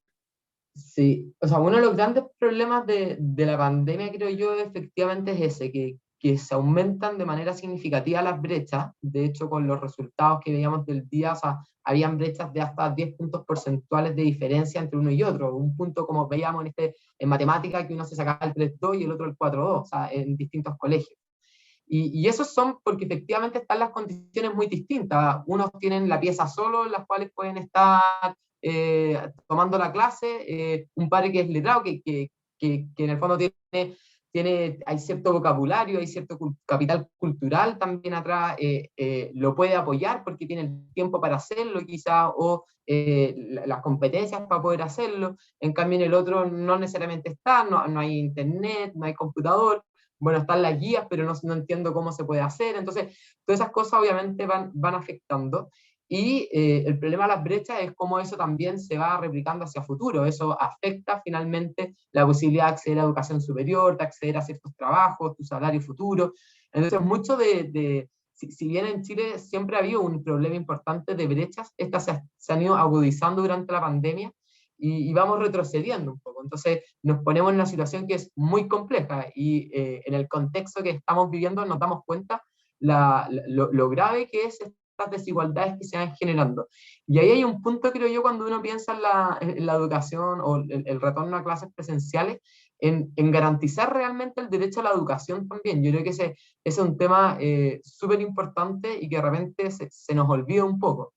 Sí, o sea, uno de los grandes problemas de la pandemia, creo yo, efectivamente es ese, que se aumentan de manera significativa las brechas. De hecho, con los resultados que veíamos del día, o sea, habían brechas de hasta 10 puntos porcentuales de diferencia entre uno y otro. Un punto, como veíamos en matemática, que uno se sacaba el 3,2 y el otro el 4,2, o sea, en distintos colegios. Y esos son porque efectivamente están las condiciones muy distintas. Unos tienen la pieza solo, en las cuales pueden estar tomando la clase, un padre que es letrado, que en el fondo tiene hay cierto vocabulario, hay cierto capital cultural también atrás, lo puede apoyar porque tiene el tiempo para hacerlo quizá, o las competencias para poder hacerlo. En cambio en el otro no necesariamente está, no hay internet, no hay computador, bueno, están las guías, pero no entiendo cómo se puede hacer. Entonces, todas esas cosas obviamente van afectando. Y el problema de las brechas es cómo eso también se va replicando hacia futuro. Eso afecta finalmente la posibilidad de acceder a educación superior, de acceder a ciertos trabajos, tu salario futuro. Entonces, mucho si bien en Chile siempre ha habido un problema importante de brechas, estas se han ido agudizando durante la pandemia y vamos retrocediendo un poco. Entonces nos ponemos en una situación que es muy compleja y en el contexto que estamos viviendo nos damos cuenta lo grave que es estas desigualdades que se van generando. Y ahí hay un punto, creo yo, cuando uno piensa en la educación o el retorno a clases presenciales, en garantizar realmente el derecho a la educación también. Yo creo que ese es un tema súper importante y que de repente se nos olvida un poco.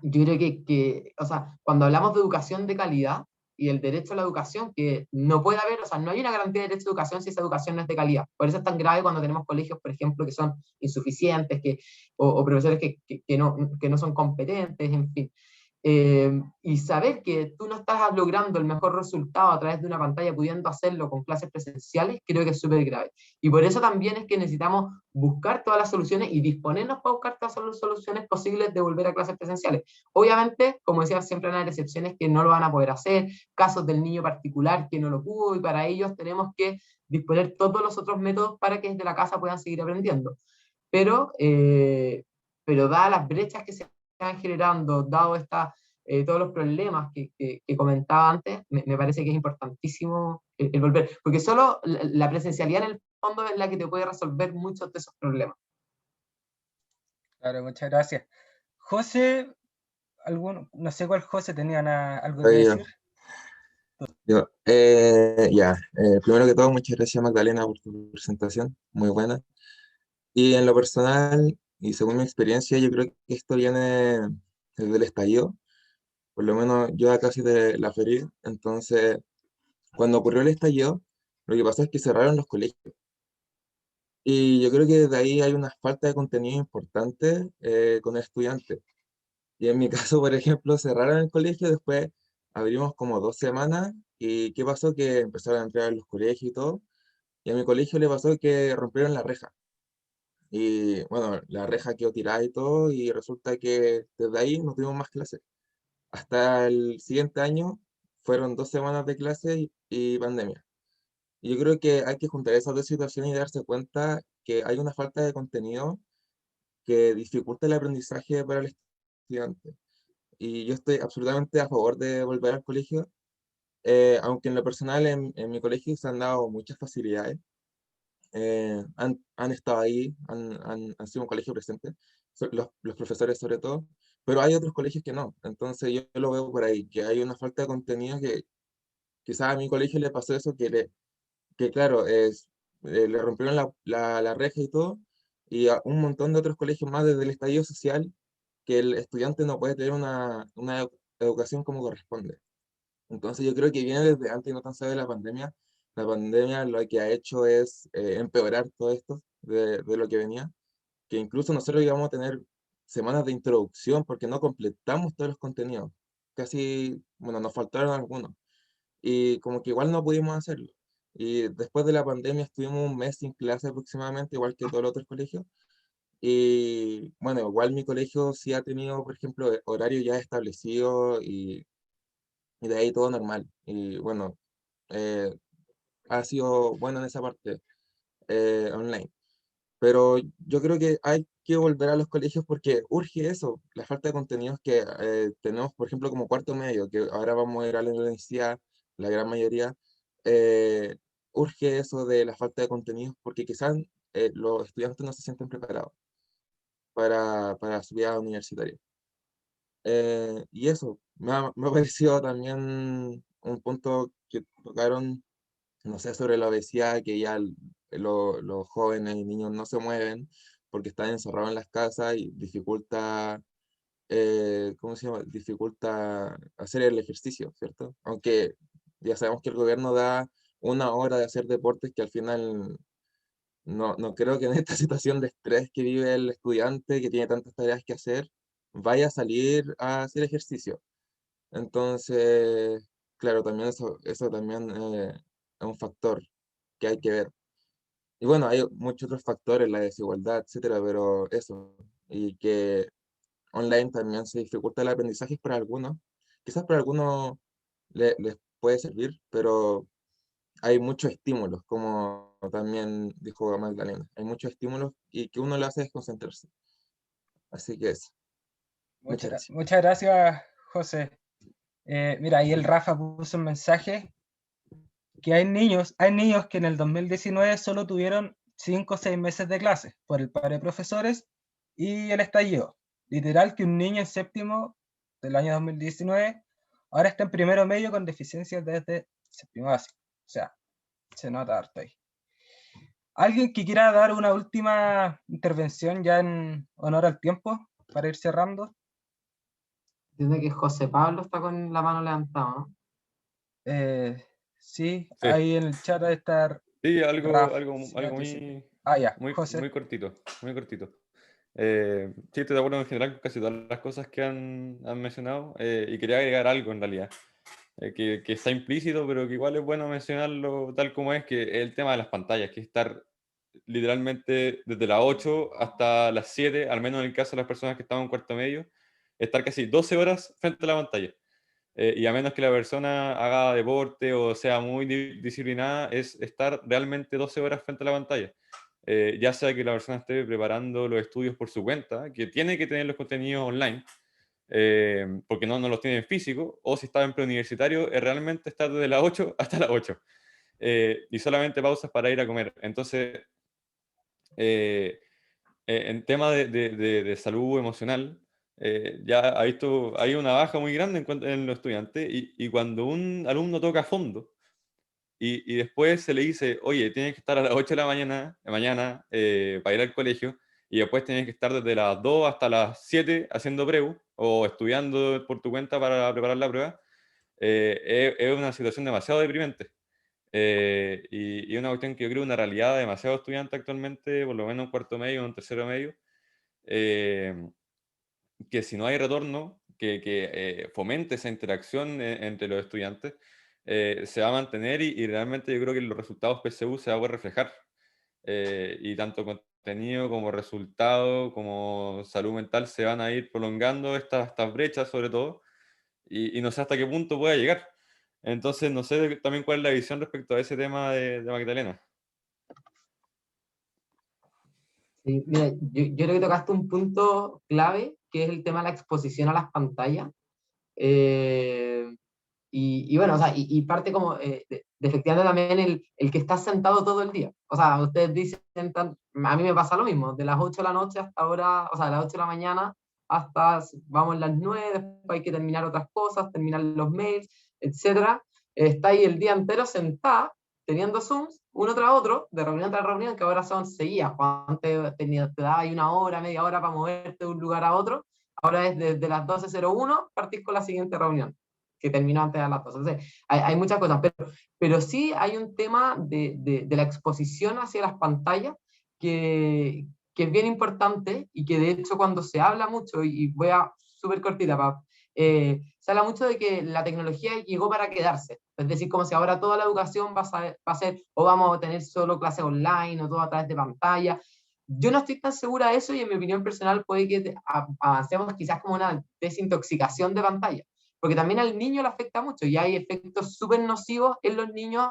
Yo creo o sea, cuando hablamos de educación de calidad y el derecho a la educación, que no puede haber, o sea, no hay una garantía de derecho a educación si esa educación no es de calidad. Por eso es tan grave cuando tenemos colegios, por ejemplo, que son insuficientes, o profesores que no son competentes, en fin. Y saber que tú no estás logrando el mejor resultado a través de una pantalla pudiendo hacerlo con clases presenciales, creo que es súper grave. Y por eso también es que necesitamos buscar todas las soluciones y disponernos para buscar todas las soluciones posibles de volver a clases presenciales. Obviamente, como decía, siempre van a haber excepciones que no lo van a poder hacer, casos del niño particular que no lo pudo, y para ellos tenemos que disponer todos los otros métodos para que desde la casa puedan seguir aprendiendo. Pero dadas las brechas que se están generando, dado todos los problemas que comentaba antes, me parece que es importantísimo el volver, porque solo la presencialidad en el fondo es la que te puede resolver muchos de esos problemas. Claro, muchas gracias. José, no sé cuál José tenía algo que Soy yo. decir. Primero que todo, muchas gracias Magdalena por tu presentación, muy buena. Y en lo personal, y según mi experiencia, yo creo que esto viene desde el estallido, por lo menos yo acá soy de La Florida, entonces cuando ocurrió el estallido, lo que pasó es que cerraron los colegios. Y yo creo que desde ahí hay una falta de contenido importante con estudiantes. Y en mi caso, por ejemplo, cerraron el colegio, después abrimos como 2 semanas, y ¿qué pasó? Que empezaron a entrar a los colegios y todo, y a mi colegio le pasó que rompieron la reja. Y bueno, la reja quedó tirada y todo, y resulta que desde ahí no tuvimos más clases. Hasta el siguiente año fueron 2 semanas de clase y pandemia. Y yo creo que hay que juntar esas dos situaciones y darse cuenta que hay una falta de contenido que dificulta el aprendizaje para el estudiante. Y yo estoy absolutamente a favor de volver al colegio, aunque en lo personal en mi colegio se han dado muchas facilidades, han estado ahí, han sido un colegio presente, los profesores sobre todo, pero hay otros colegios que no. Entonces yo lo veo por ahí, que hay una falta de contenido que quizás a mi colegio le pasó eso, que claro, le rompieron la reja y todo, y a un montón de otros colegios más desde el estallido social, que el estudiante no puede tener una educación como corresponde. Entonces yo creo que viene desde antes y no tan solo de la pandemia. La pandemia lo que ha hecho es empeorar todo esto de lo que venía, que incluso nosotros íbamos a tener semanas de introducción porque no completamos todos los contenidos. Casi, bueno, nos faltaron algunos. Y como que igual no pudimos hacerlo. Y después de la pandemia estuvimos un mes sin clase aproximadamente, igual que todos los otros colegios. Y bueno, igual mi colegio sí ha tenido, por ejemplo, horario ya establecido y de ahí todo normal. Y bueno, eh, ha sido bueno en esa parte online. Pero yo creo que hay que volver a los colegios porque urge eso, la falta de contenidos que tenemos, por ejemplo, como cuarto medio, que ahora vamos a ir a la universidad, la gran mayoría, eh, urge eso de la falta de contenidos porque quizás los estudiantes no se sienten preparados para su vida universitaria. Y eso, me ha parecido también un punto que tocaron, no sé, sobre la obesidad, que ya los jóvenes y niños no se mueven porque están encerrados en las casas y dificulta, ¿cómo se llama? Dificulta hacer el ejercicio, ¿cierto? Aunque ya sabemos que el gobierno da una hora de hacer deportes que al final no creo que en esta situación de estrés que vive el estudiante, que tiene tantas tareas que hacer, vaya a salir a hacer ejercicio. Entonces, claro, también eso también es un factor que hay que ver. Y bueno, hay muchos otros factores, la desigualdad, etcétera, pero eso, y que online también se dificulta el aprendizaje para algunos. Quizás para algunos les puede servir, pero hay muchos estímulos, como también dijo Magdalena. Hay muchos estímulos y que uno le hace desconcentrarse. Así que eso. Muchas gracias. Muchas gracias, José. Mira, ahí el Rafa puso un mensaje que hay niños que en el 2019 solo tuvieron 5 o 6 meses de clases por el paro de profesores y el estallido. Literal que un niño en séptimo del año 2019 ahora está en primero medio con deficiencias desde séptimo básico. O sea, se nota harto ahí. ¿Alguien que quiera dar una última intervención ya en honor al tiempo para ir cerrando? Entiendo que José Pablo está con la mano levantada, ¿no? Sí, Sí. ahí en el chat debe estar Sí, algo Rafa, muy, ya, muy, José. muy cortito, muy cortito. Sí, estoy de acuerdo en general con casi todas las cosas que han mencionado, y quería agregar algo en realidad, que está implícito, pero que igual es bueno mencionarlo tal como es, que es el tema de las pantallas, que es estar literalmente desde las 8 hasta las 7, al menos en el caso de las personas que estaban en cuarto medio, estar casi 12 horas frente a la pantalla. Y a menos que la persona haga deporte o sea muy disciplinada, es estar realmente 12 horas frente a la pantalla. Ya sea que la persona esté preparando los estudios por su cuenta, que tiene que tener los contenidos online, porque no los tiene en físico, o si está en preuniversitario, es realmente estar desde las 8 hasta las 8. Y solamente pausas para ir a comer. Entonces, en tema de salud emocional, ya hay una baja muy grande en los estudiantes, y cuando un alumno toca fondo y después se le dice, oye, tienes que estar a las 8 de la mañana para ir al colegio, y después tienes que estar desde las 2 hasta las 7 haciendo preu o estudiando por tu cuenta para preparar la prueba, es una situación demasiado deprimente. Y una cuestión que yo creo una realidad de demasiados estudiantes actualmente, por lo menos en cuarto medio o en tercero medio, que si no hay retorno que fomente esa interacción entre los estudiantes, se va a mantener, y realmente yo creo que los resultados PSU se va a poder reflejar. Y tanto contenido como resultado, como salud mental, se van a ir prolongando estas brechas sobre todo, y no sé hasta qué punto pueda llegar. Entonces, no sé también cuál es la visión respecto a ese tema de Magdalena. Sí, mira, yo creo que tocaste un punto clave, que es el tema de la exposición a las pantallas. Eh, y bueno, o sea, y parte como de efectivamente también el que está sentado todo el día. O sea, ustedes dicen, a mí me pasa lo mismo, de las 8 de la noche hasta ahora, o sea, de las 8 de la mañana hasta, vamos, las 9, después hay que terminar otras cosas, terminar los mails, etcétera. Está ahí el día entero sentado, teniendo Zooms, uno tras otro, de reunión tras reunión, que ahora son seguidas. Antes te daba ahí una hora, media hora para moverte de un lugar a otro. Ahora es desde las 12:01 partir con la siguiente reunión, que terminó antes de las 12. Entonces, hay muchas cosas, pero sí hay un tema de la exposición hacia las pantallas que es bien importante, y que de hecho cuando se habla mucho, y voy a súper cortita, se habla mucho de que la tecnología llegó para quedarse. Es decir, como si ahora toda la educación va a ser, o vamos a tener solo clases online, o todo a través de pantalla. Yo no estoy tan segura de eso, y en mi opinión personal puede que avancemos quizás como una desintoxicación de pantalla, porque también al niño le afecta mucho, y hay efectos súper nocivos en los niños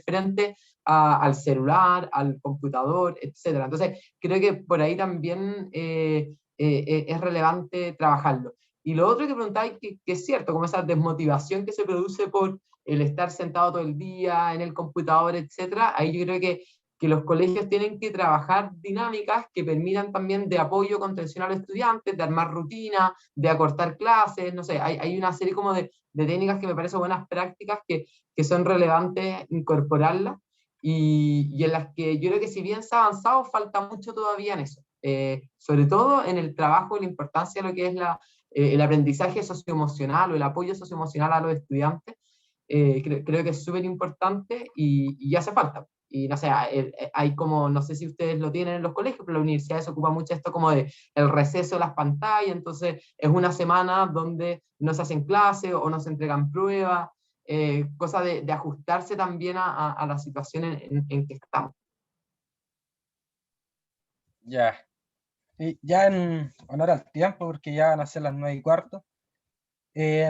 frente al celular, al computador, etc. Entonces, creo que por ahí también es relevante trabajarlo. Y lo otro que preguntáis, que es cierto, como esa desmotivación que se produce por el estar sentado todo el día en el computador, etc. Ahí yo creo que los colegios tienen que trabajar dinámicas que permitan también de apoyo, contención a los estudiantes, de armar rutina, de acortar clases, no sé, hay una serie como de técnicas que me parecen buenas prácticas que son relevantes incorporarlas, y en las que yo creo que si bien se ha avanzado, falta mucho todavía en eso. Sobre todo en el trabajo y la importancia de lo que es el aprendizaje socioemocional o el apoyo socioemocional a los estudiantes, creo que es súper importante y hace falta. Y no sé, hay como, no sé si ustedes lo tienen en los colegios, pero la universidad se ocupa mucho de esto como de el receso de las pantallas, entonces es una semana donde no se hacen clases o no se entregan pruebas, cosa de ajustarse también a la situación en que estamos. Ya. Y ya en honor al tiempo, porque ya van a ser las 9:15.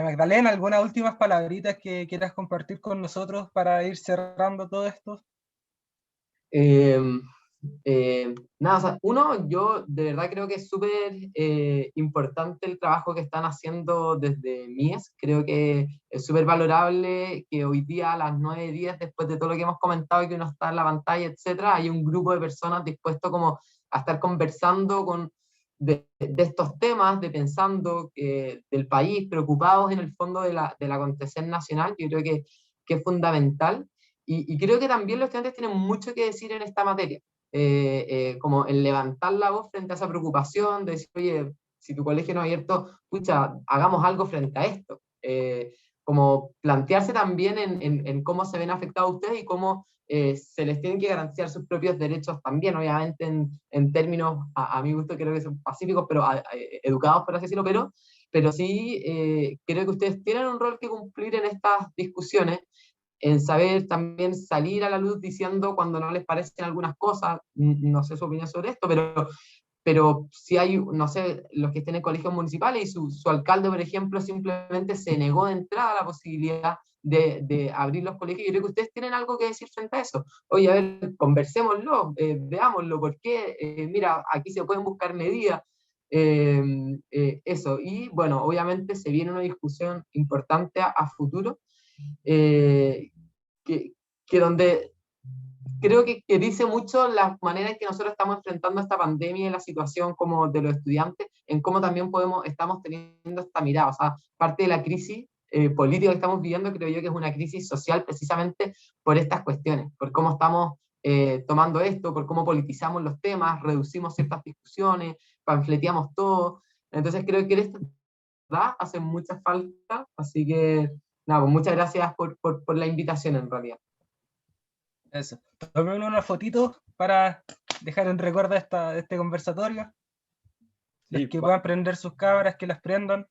Magdalena, ¿algunas últimas palabritas que quieras compartir con nosotros para ir cerrando todo esto? Nada, o sea, uno, yo de verdad creo que es súper importante el trabajo que están haciendo desde MIES. Creo que es súper valorable que hoy día a las 9:10, después de todo lo que hemos comentado y que uno está en la pantalla, etcétera, hay un grupo de personas dispuesto como a estar conversando de estos temas, de pensando del país, preocupados en el fondo del acontecer nacional. Yo creo que es fundamental. Y creo que también los estudiantes tienen mucho que decir en esta materia. Como el levantar la voz frente a esa preocupación, de decir, oye, si tu colegio no es abierto, pucha, hagamos algo frente a esto. Como plantearse también en cómo se ven afectados ustedes y cómo se les tienen que garantizar sus propios derechos también, obviamente en términos, a mi gusto creo que son pacíficos, pero educados, por así decirlo, pero sí creo que ustedes tienen un rol que cumplir en estas discusiones, en saber también salir a la luz diciendo cuando no les parecen algunas cosas. No sé su opinión sobre esto, pero si hay, no sé, los que estén en colegios municipales y su alcalde, por ejemplo, simplemente se negó de entrada a la posibilidad de abrir los colegios. Yo creo que ustedes tienen algo que decir frente a eso. Oye, a ver, conversémoslo, veámoslo, porque mira, aquí se pueden buscar medidas. Eso, y bueno, obviamente se viene una discusión importante a futuro, eh, que donde creo que dice mucho la manera en que nosotros estamos enfrentando esta pandemia y la situación como de los estudiantes, en cómo también estamos teniendo esta mirada. O sea, parte de la crisis política que estamos viviendo, creo yo que es una crisis social precisamente por estas cuestiones, por cómo estamos tomando esto, por cómo politizamos los temas, reducimos ciertas discusiones, panfleteamos todo. Entonces creo que esto hace mucha falta, así que nada, pues muchas gracias por la invitación en realidad. Eso. Tomen una fotito para dejar en recuerdo de este conversatorio. Los Sí, que puedan prender sus cámaras, que las prendan.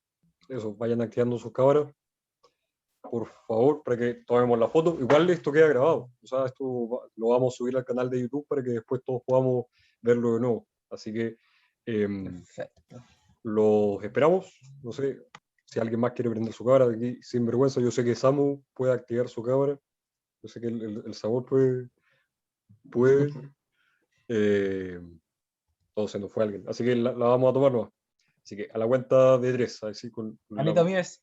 eso, vayan activando sus cámaras, por favor, para que tomemos la foto. Igual esto queda grabado, o sea, lo vamos a subir al canal de YouTube para que después todos podamos verlo de nuevo. Así que Perfecto. los esperamos. No sé si alguien más quiere prender su cámara de aquí, sin vergüenza. Yo sé que Samu puede activar su cámara. Yo sé que el sabor puede. Todo se nos fue alguien. Así que la vamos a tomar nomás. Así que a la cuenta de 3, así con Anita Míes.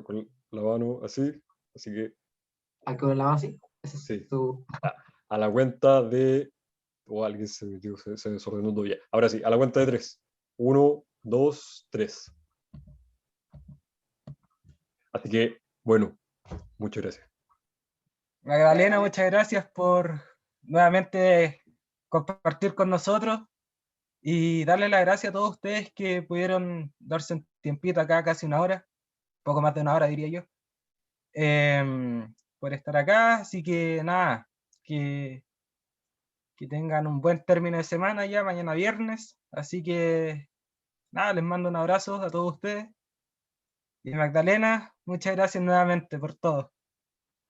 con la mano así. Así que. ¿Al con la mano así? Sí. A la cuenta de. O alguien se metió, se desordenó todo ya. Ahora sí, a la cuenta de 3. 1, 2, 3. Así que, bueno, muchas gracias. Magdalena, muchas gracias por nuevamente compartir con nosotros y darle las gracias a todos ustedes que pudieron darse un tiempito acá, casi una hora, poco más de una hora diría yo, por estar acá. Así que nada, que tengan un buen término de semana ya, mañana viernes. Así que nada, les mando un abrazo a todos ustedes. Y Magdalena, muchas gracias nuevamente por todo.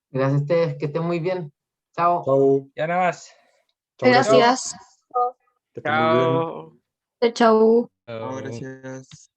Gracias a ustedes, que estén muy bien. Chao. Chao. Ya nada más. Chao, Gracias. Que estén muy bien. Chao. Gracias.